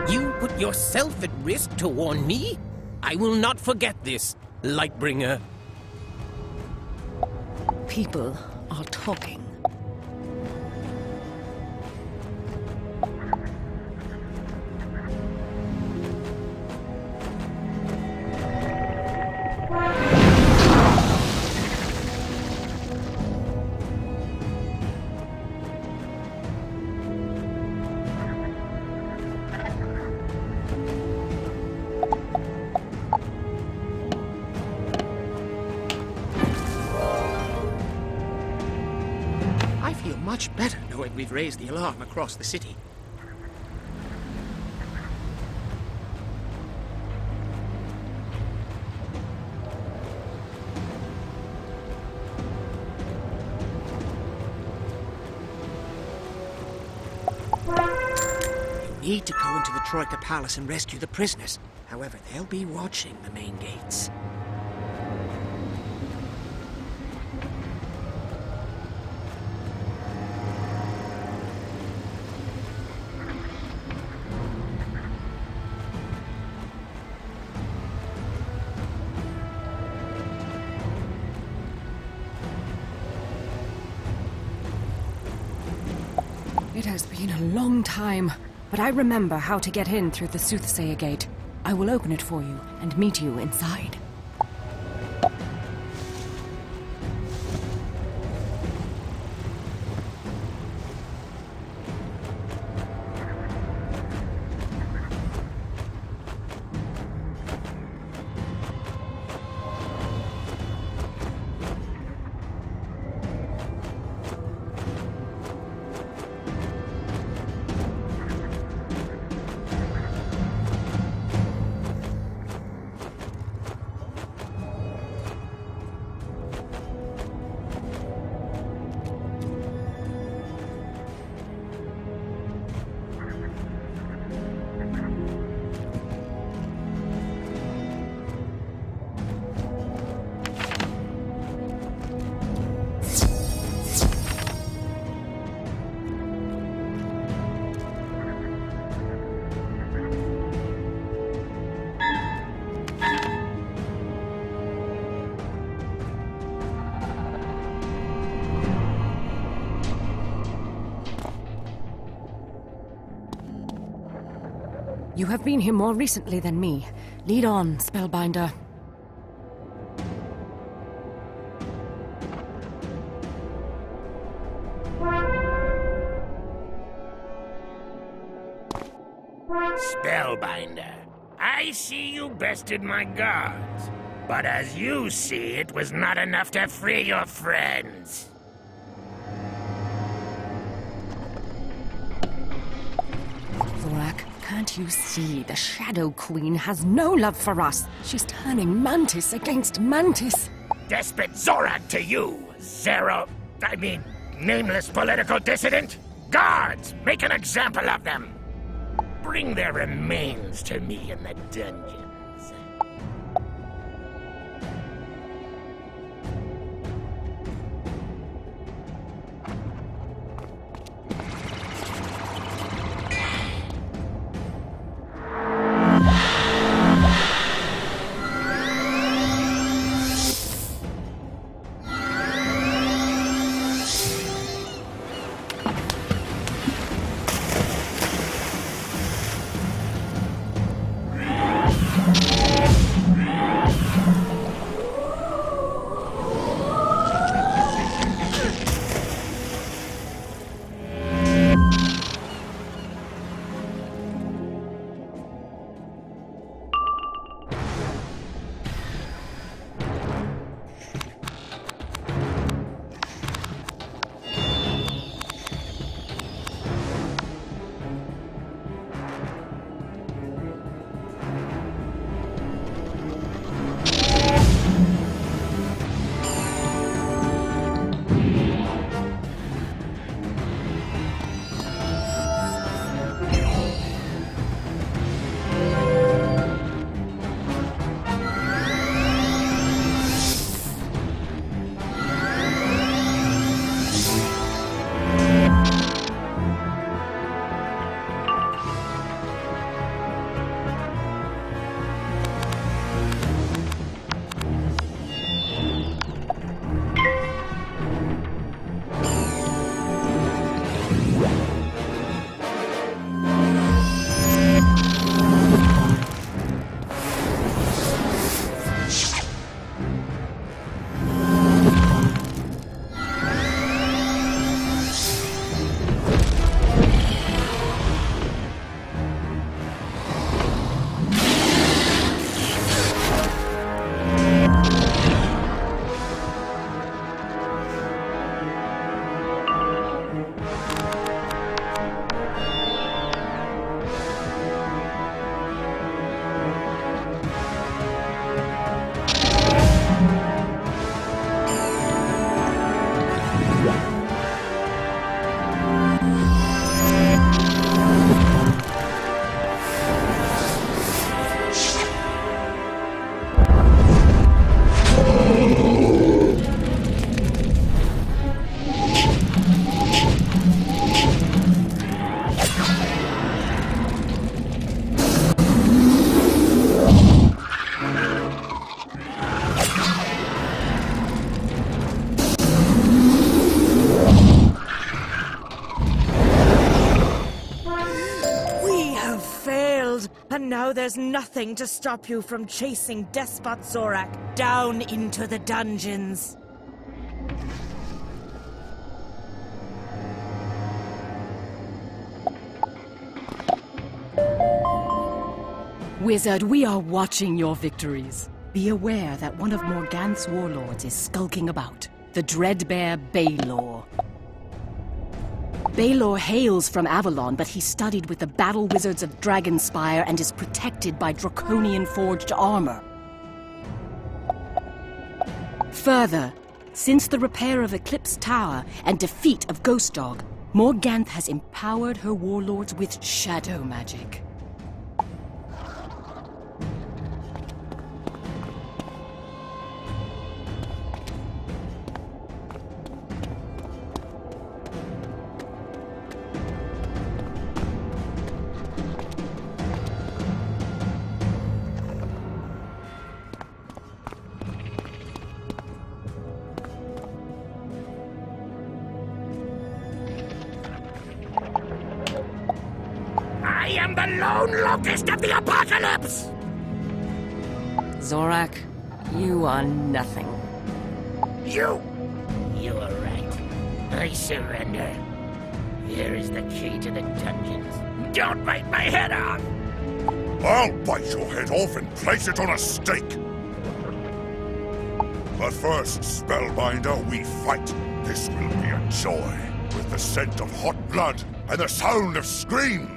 You put yourself at risk to warn me? I will not forget this, Lightbringer. People are talking. Much better knowing we've raised the alarm across the city. You need to go into the Troika Palace and rescue the prisoners. However, they'll be watching the main gates. It has been a long time, but I remember how to get in through the Soothsayer Gate. I will open it for you and meet you inside. You have been here more recently than me. Lead on, Spellbinder. Spellbinder, I see you bested my guards. But as you see, it was not enough to free your friends. Zorak, can't you see the Shadow Queen has no love for us? She's turning Mantis against Mantis. Despot Zorak to you, nameless political dissident? Guards, make an example of them. Bring their remains to me in the dungeons. failed, and now there's nothing to stop you from chasing Despot Zorak down into the dungeons. Wizard, we are watching your victories. Be aware that one of Morganth's warlords is skulking about, the Dreadbear Baylor. Baylor hails from Avalon, but he studied with the battle wizards of Dragonspire and is protected by draconian forged armor. Further, since the repair of Eclipse Tower and defeat of Ghost Dog, Morganth has empowered her warlords with shadow magic. I am the lone locust of the apocalypse! Zorak, you are nothing. You are right. I surrender. Here is the key to the dungeons. Don't bite my head off! I'll bite your head off and place it on a stake! But first, Spellbinder, we fight. This will be a joy, with the scent of hot blood and the sound of screams!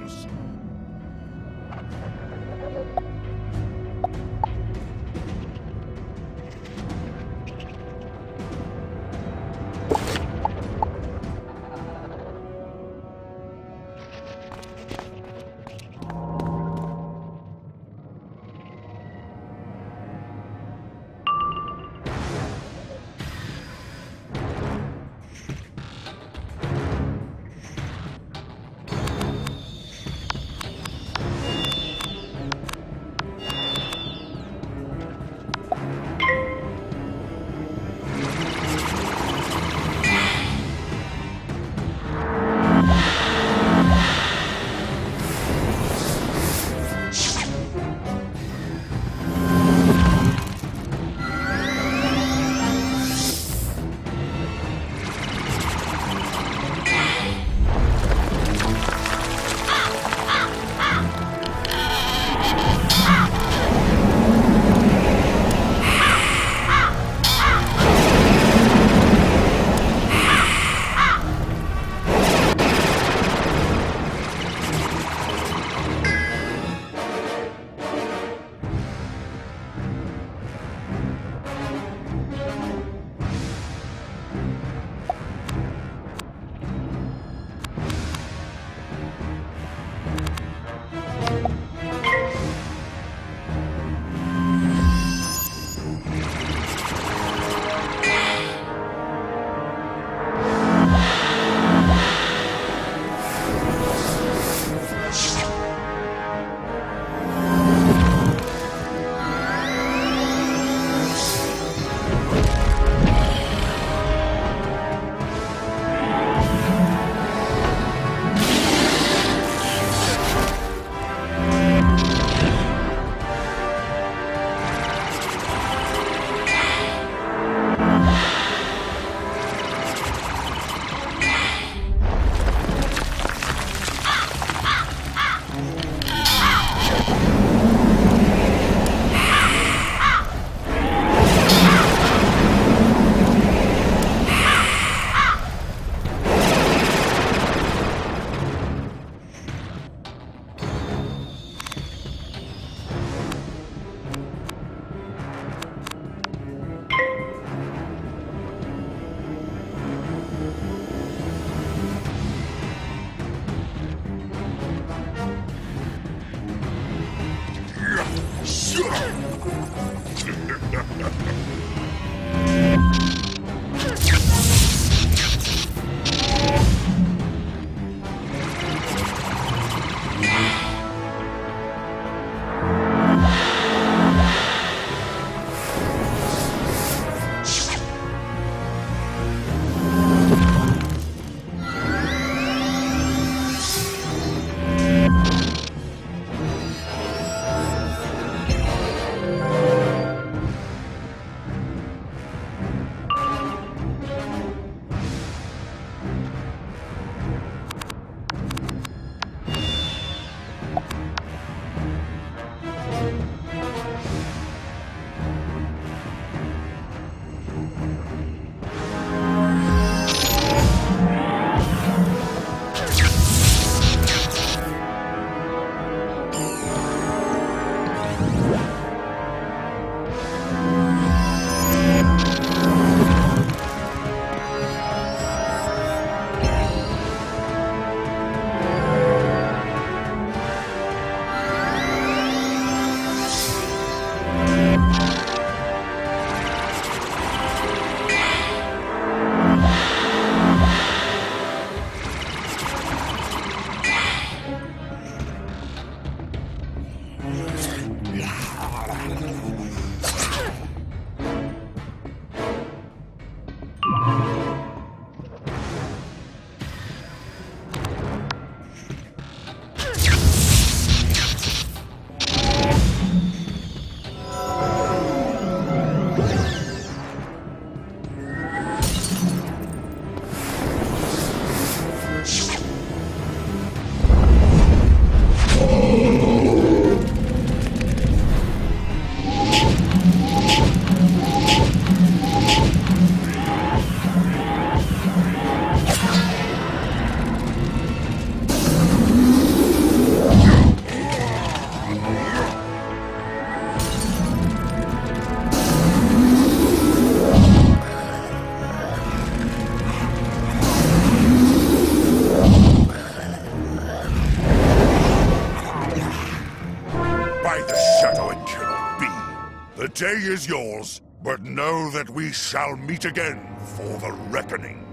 The day is yours, but know that we shall meet again for the reckoning.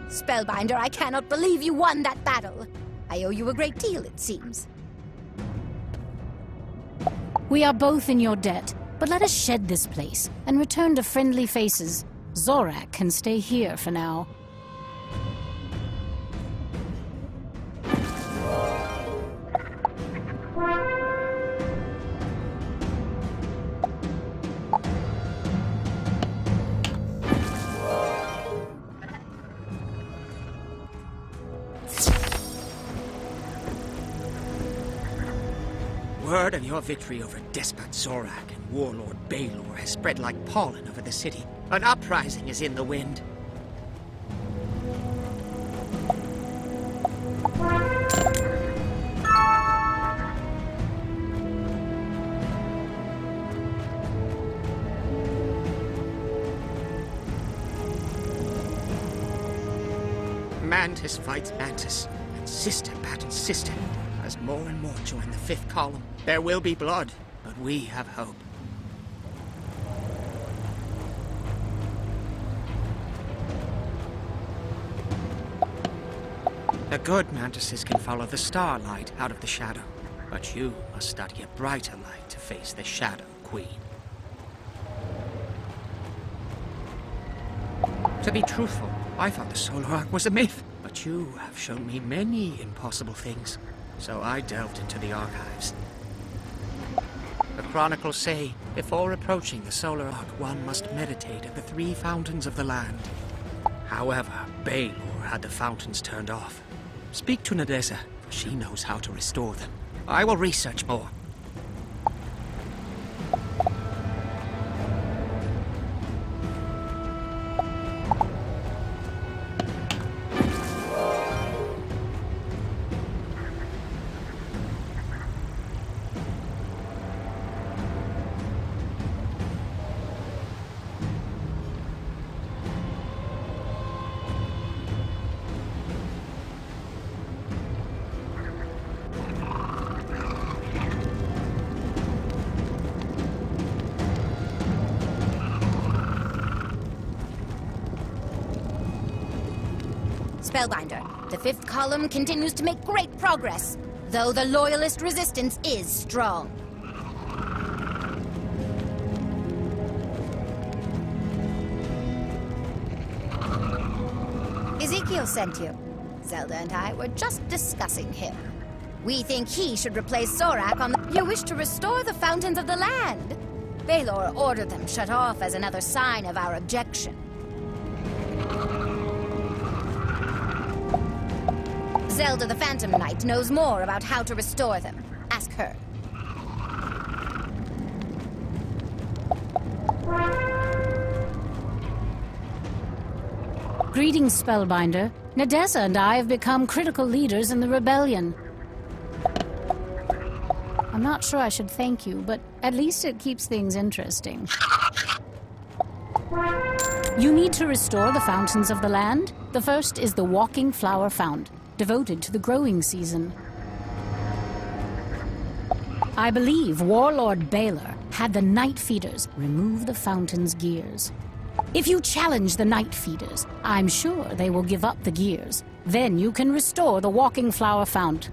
Spellbinder, I cannot believe you won that battle. I owe you a great deal, it seems. We are both in your debt, but let us shed this place and return to friendly faces. Zorak can stay here for now. Word of your victory over Despot Zorak and Warlord Baelor has spread like pollen over the city. An uprising is in the wind. Mantis fights Mantis, and sister battles sister. As more and more join the fifth column, there will be blood, but we have hope. The good mantises can follow the starlight out of the shadow, but you must study a brighter light to face the Shadow Queen. To be truthful, I thought the Solar Arc was a myth, but you have shown me many impossible things. So I delved into the archives. The chronicles say, before approaching the Solar Arc, one must meditate at the 3 fountains of the land. However, Baelor had the fountains turned off. Speak to Nadeza, for she knows how to restore them. I will research more. Spellbinder, the fifth column continues to make great progress, though the Loyalist resistance is strong. Ezekiel sent you. Zelda and I were just discussing him. We think he should replace Zorak on the... You wish to restore the Fountains of the Land? Baelor ordered them shut off as another sign of our objection. Zelda the Phantom Knight knows more about how to restore them. Ask her. Greetings, Spellbinder. Nadeza and I have become critical leaders in the rebellion. I'm not sure I should thank you, but at least it keeps things interesting. You need to restore the Fountains of the Land. The first is the Walking Flower Fount, devoted to the growing season. I believe Warlord Baelor had the Night Feeders remove the fountain's gears. If you challenge the Night Feeders, I'm sure they will give up the gears. Then you can restore the Walking Flower Fount.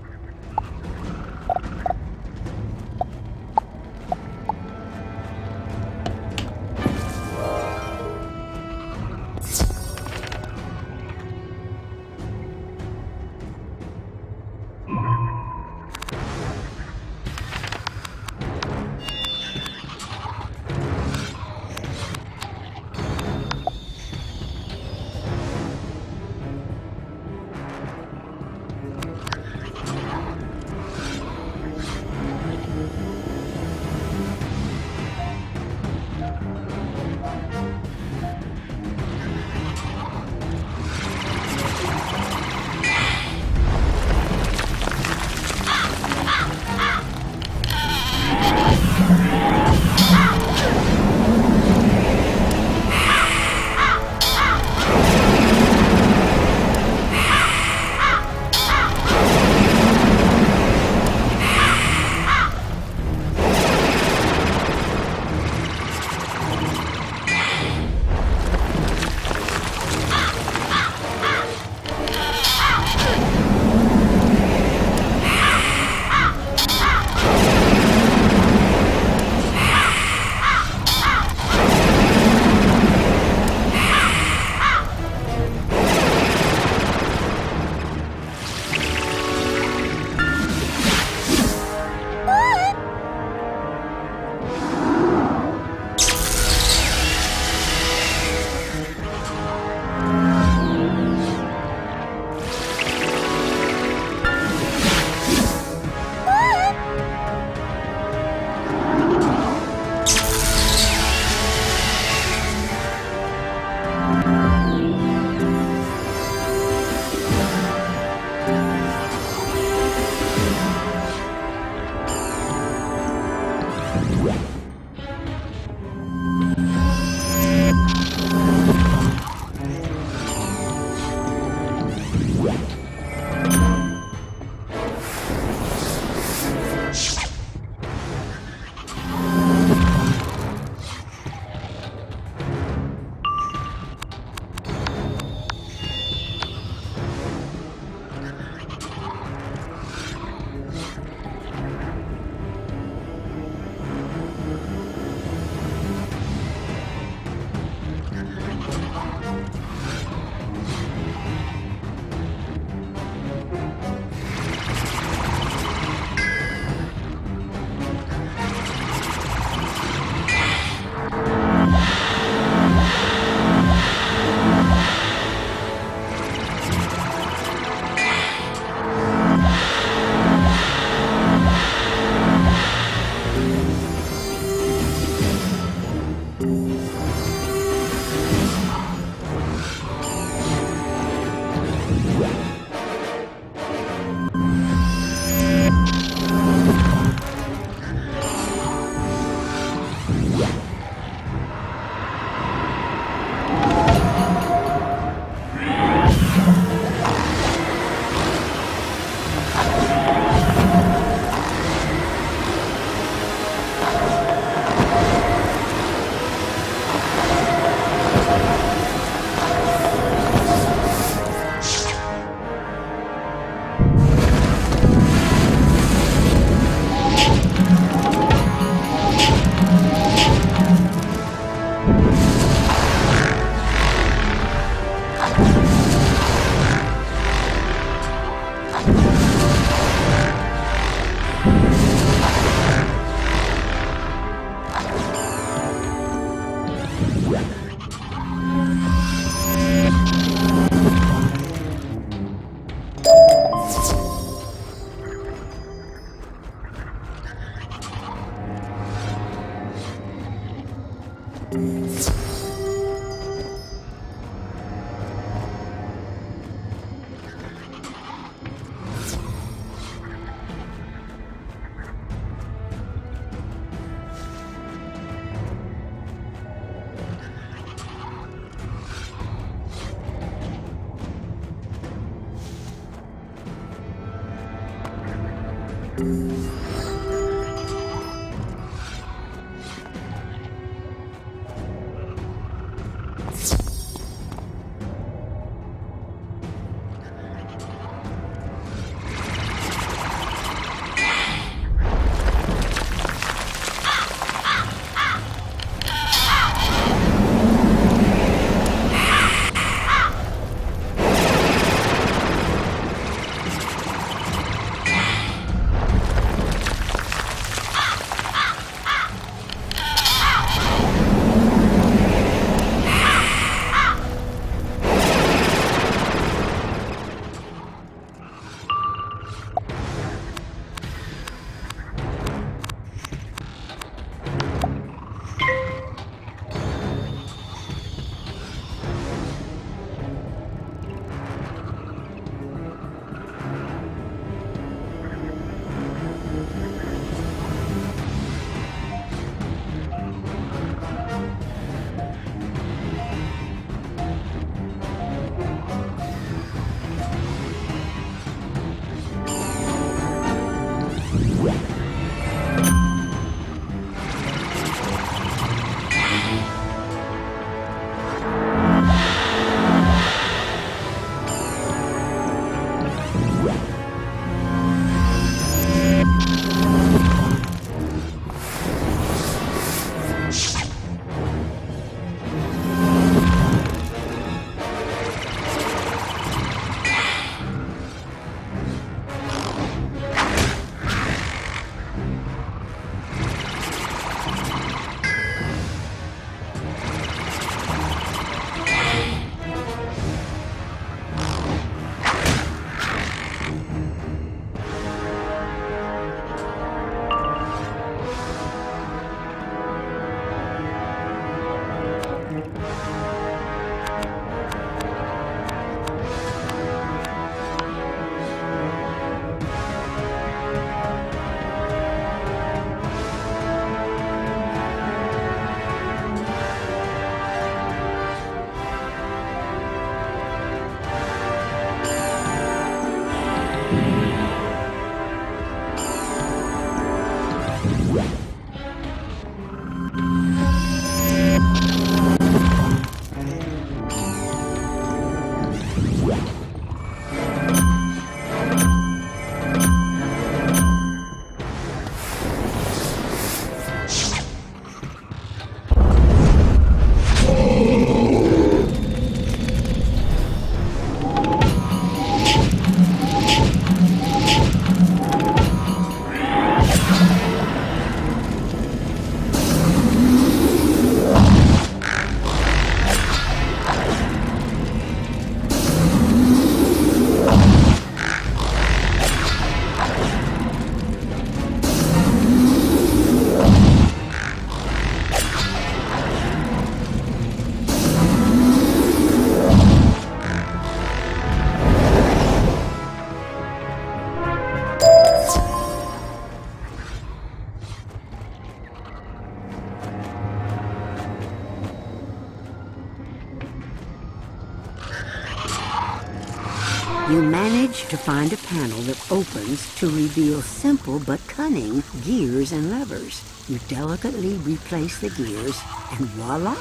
You manage to find a panel that opens to reveal simple but cunning gears and levers. You delicately replace the gears, and voila!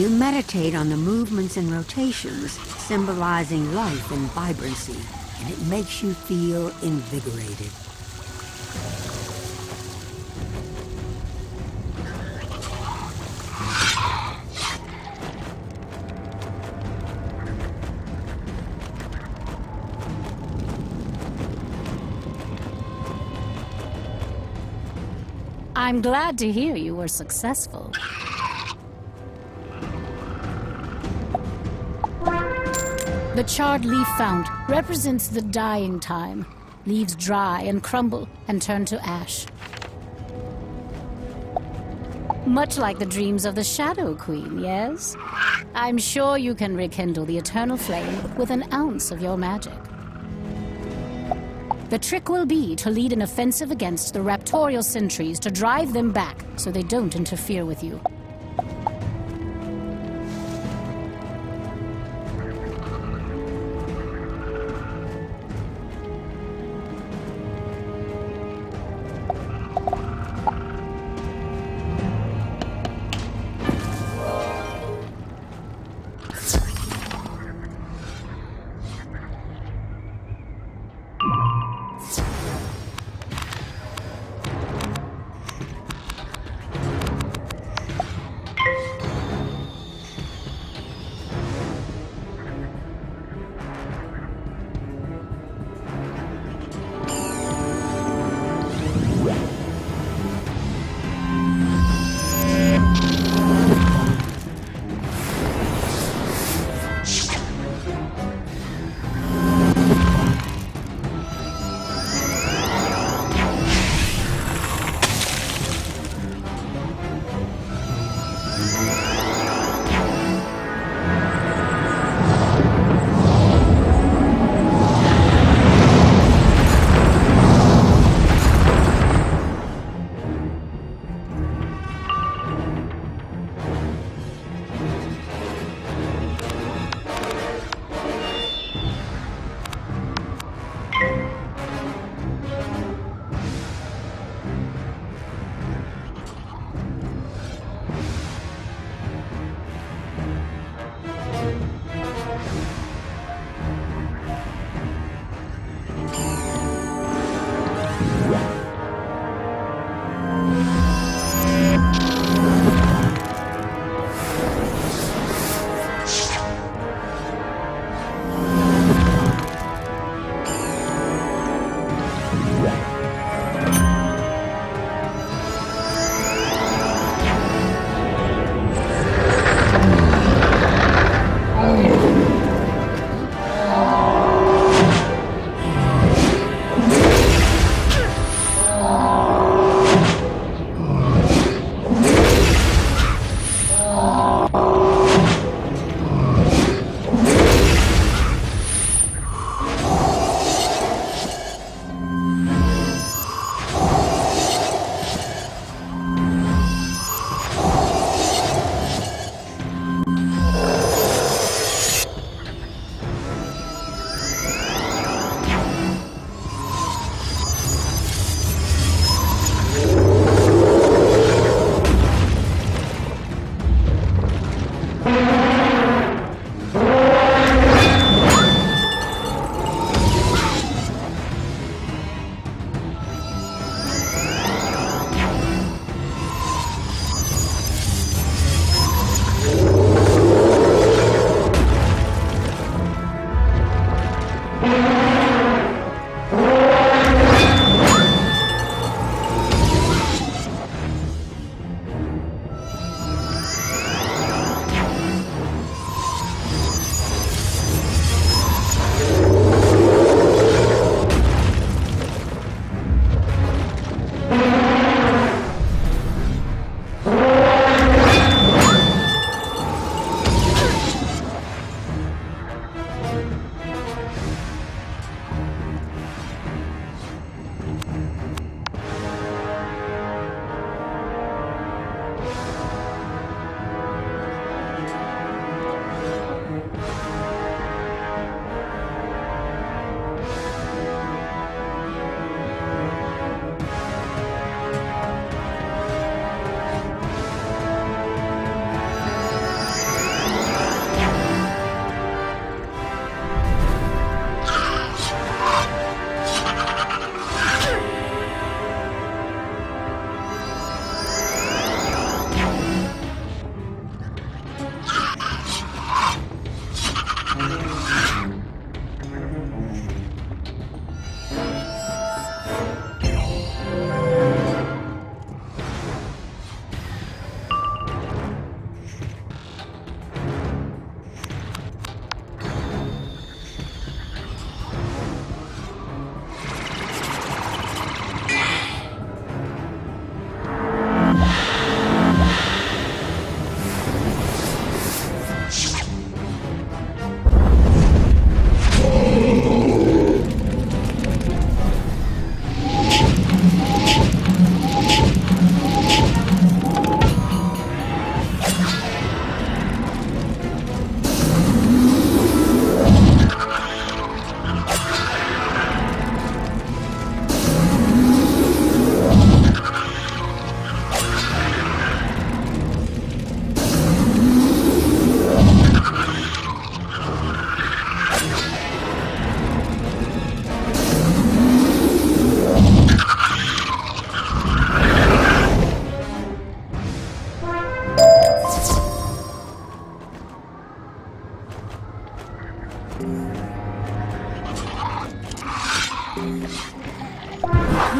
You meditate on the movements and rotations, symbolizing life and vibrancy, and it makes you feel invigorated. I'm glad to hear you were successful. The charred leaf found represents the dying time. Leaves dry and crumble and turn to ash. Much like the dreams of the Shadow Queen, yes? I'm sure you can rekindle the eternal flame with an ounce of your magic. The trick will be to lead an offensive against the raptorial sentries to drive them back so they don't interfere with you.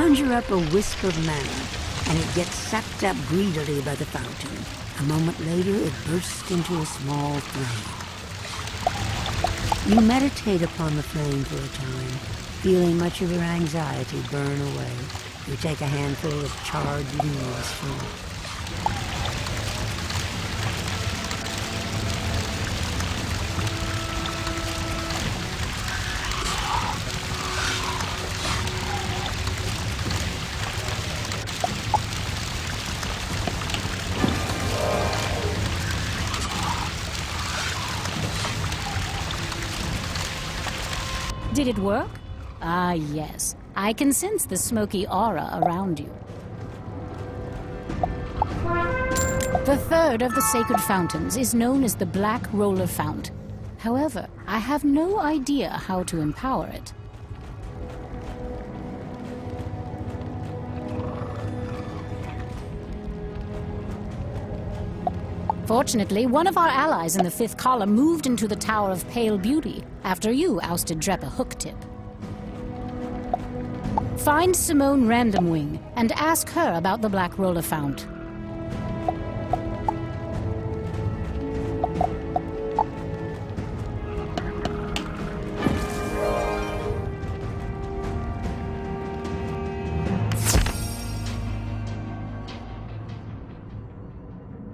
Conjure up a wisp of mana, and it gets sucked up greedily by the fountain. A moment later, it bursts into a small flame. You meditate upon the flame for a time, feeling much of your anxiety burn away. You take a handful of charred leaves from it. Did it work? Ah, yes. I can sense the smoky aura around you. The third of the sacred fountains is known as the Black Roller Fount. However, I have no idea how to empower it. Fortunately, one of our allies in the fifth column moved into the Tower of Pale Beauty after you ousted Drepa Hooktip. Find Simone Randomwing and ask her about the Black Roller Fount.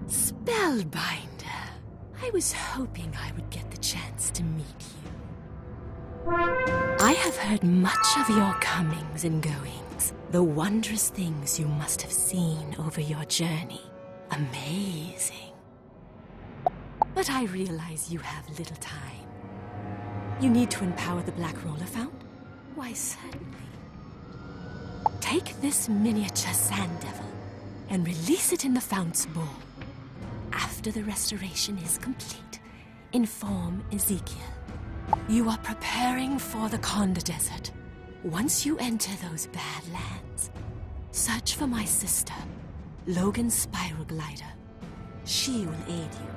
Spellbinder. I was hoping I would get the chance to meet you. I have heard much of your comings and goings, the wondrous things you must have seen over your journey. Amazing. But I realize you have little time. You need to empower the Black Roller Fount? Why, certainly. Take this miniature sand devil and release it in the Fount's bowl. After the restoration is complete, inform Ezekiel. You are preparing for the Conda Desert. Once you enter those bad lands, search for my sister, Logan's Spiral Glider. She will aid you.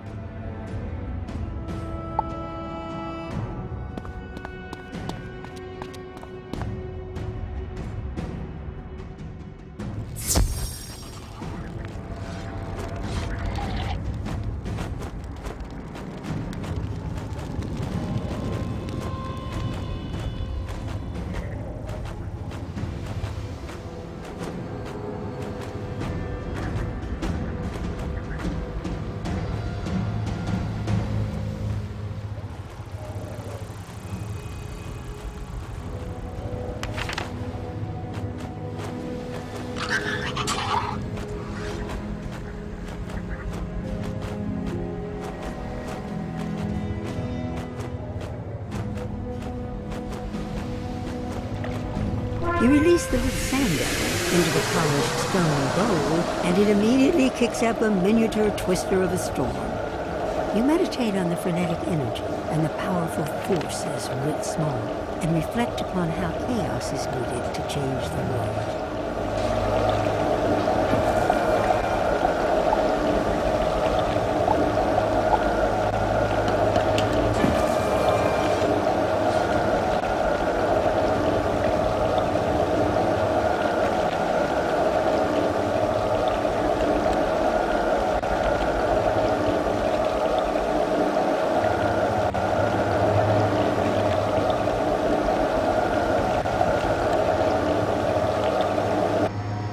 You release the lit sand devil into the polished stone bowl, and it immediately kicks up a miniature twister of a storm. You meditate on the frenetic energy and the powerful forces writ small, and reflect upon how chaos is needed to change the world.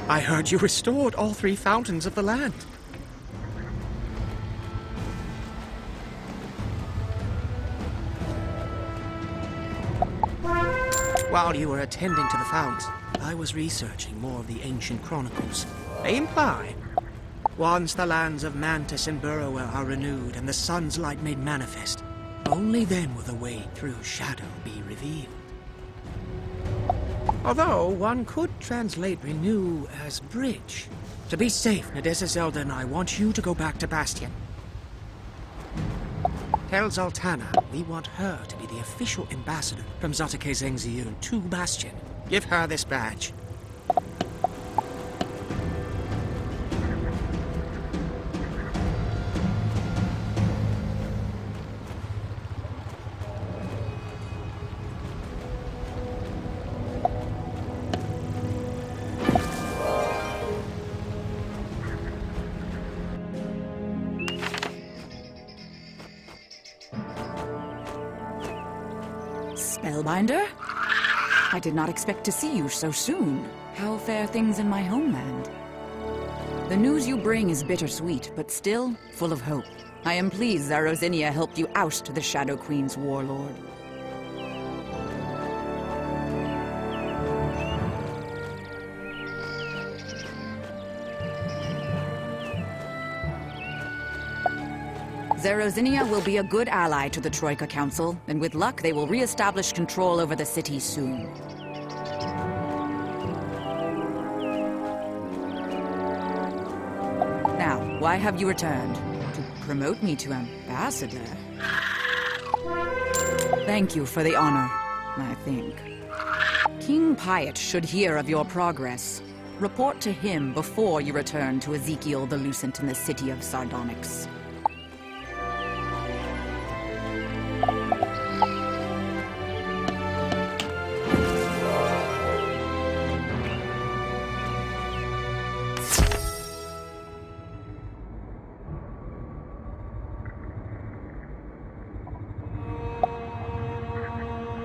I heard you restored all 3 fountains of the land. While you were attending to the founts, I was researching more of the ancient chronicles. They imply, once the lands of Mantis and Burrower are renewed and the sun's light made manifest, only then will the way through shadow be revealed. Although one could translate renew as bridge. To be safe, Nadeza, Zelda, and I want you to go back to Bastion. Tell Zoltana we want her to be the official ambassador from Zotake Zengziyun to Bastion. Give her this badge. Spellbinder? I did not expect to see you so soon. How fare things in my homeland? The news you bring is bittersweet, but still full of hope. I am pleased Zarozinia helped you oust the Shadow Queen's warlord. Zarozinia will be a good ally to the Troika Council, and with luck they will re-establish control over the city soon. Now, why have you returned? To promote me to ambassador? Thank you for the honor, I think. King Piet should hear of your progress. Report to him before you return to Ezekiel the Lucent in the city of Sardonyx.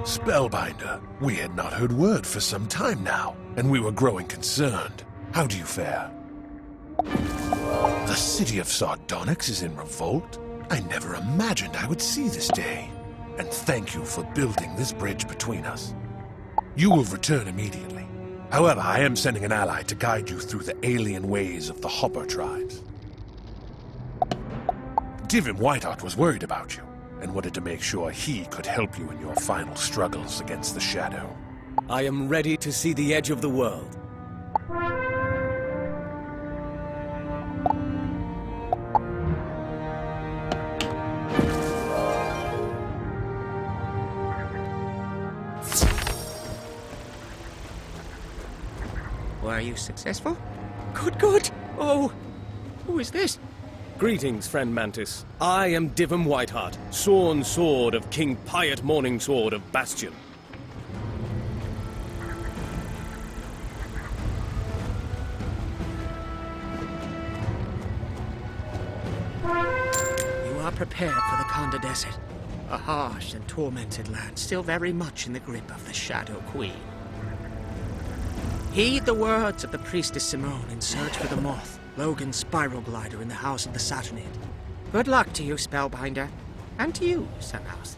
Spellbinder, we had not heard word for some time now, and we were growing concerned. How do you fare? The city of Sardonyx is in revolt? I never imagined I would see this day. And thank you for building this bridge between us. You will return immediately. However, I am sending an ally to guide you through the alien ways of the Hopper tribes. Divin Whiteheart was worried about you, and wanted to make sure he could help you in your final struggles against the Shadow. I am ready to see the edge of the world. Were you successful? Good, good! Oh, who is this? Greetings, friend Mantis. I am Divin Whiteheart, sworn sword of King Piet Morningsword of Bastion. You are prepared for the Konda Desert, a harsh and tormented land still very much in the grip of the Shadow Queen. Heed the words of the priestess Simone in search for the moth, Logan's spiral glider in the house of the Saturnid. Good luck to you, Spellbinder, and to you, Sunhouse.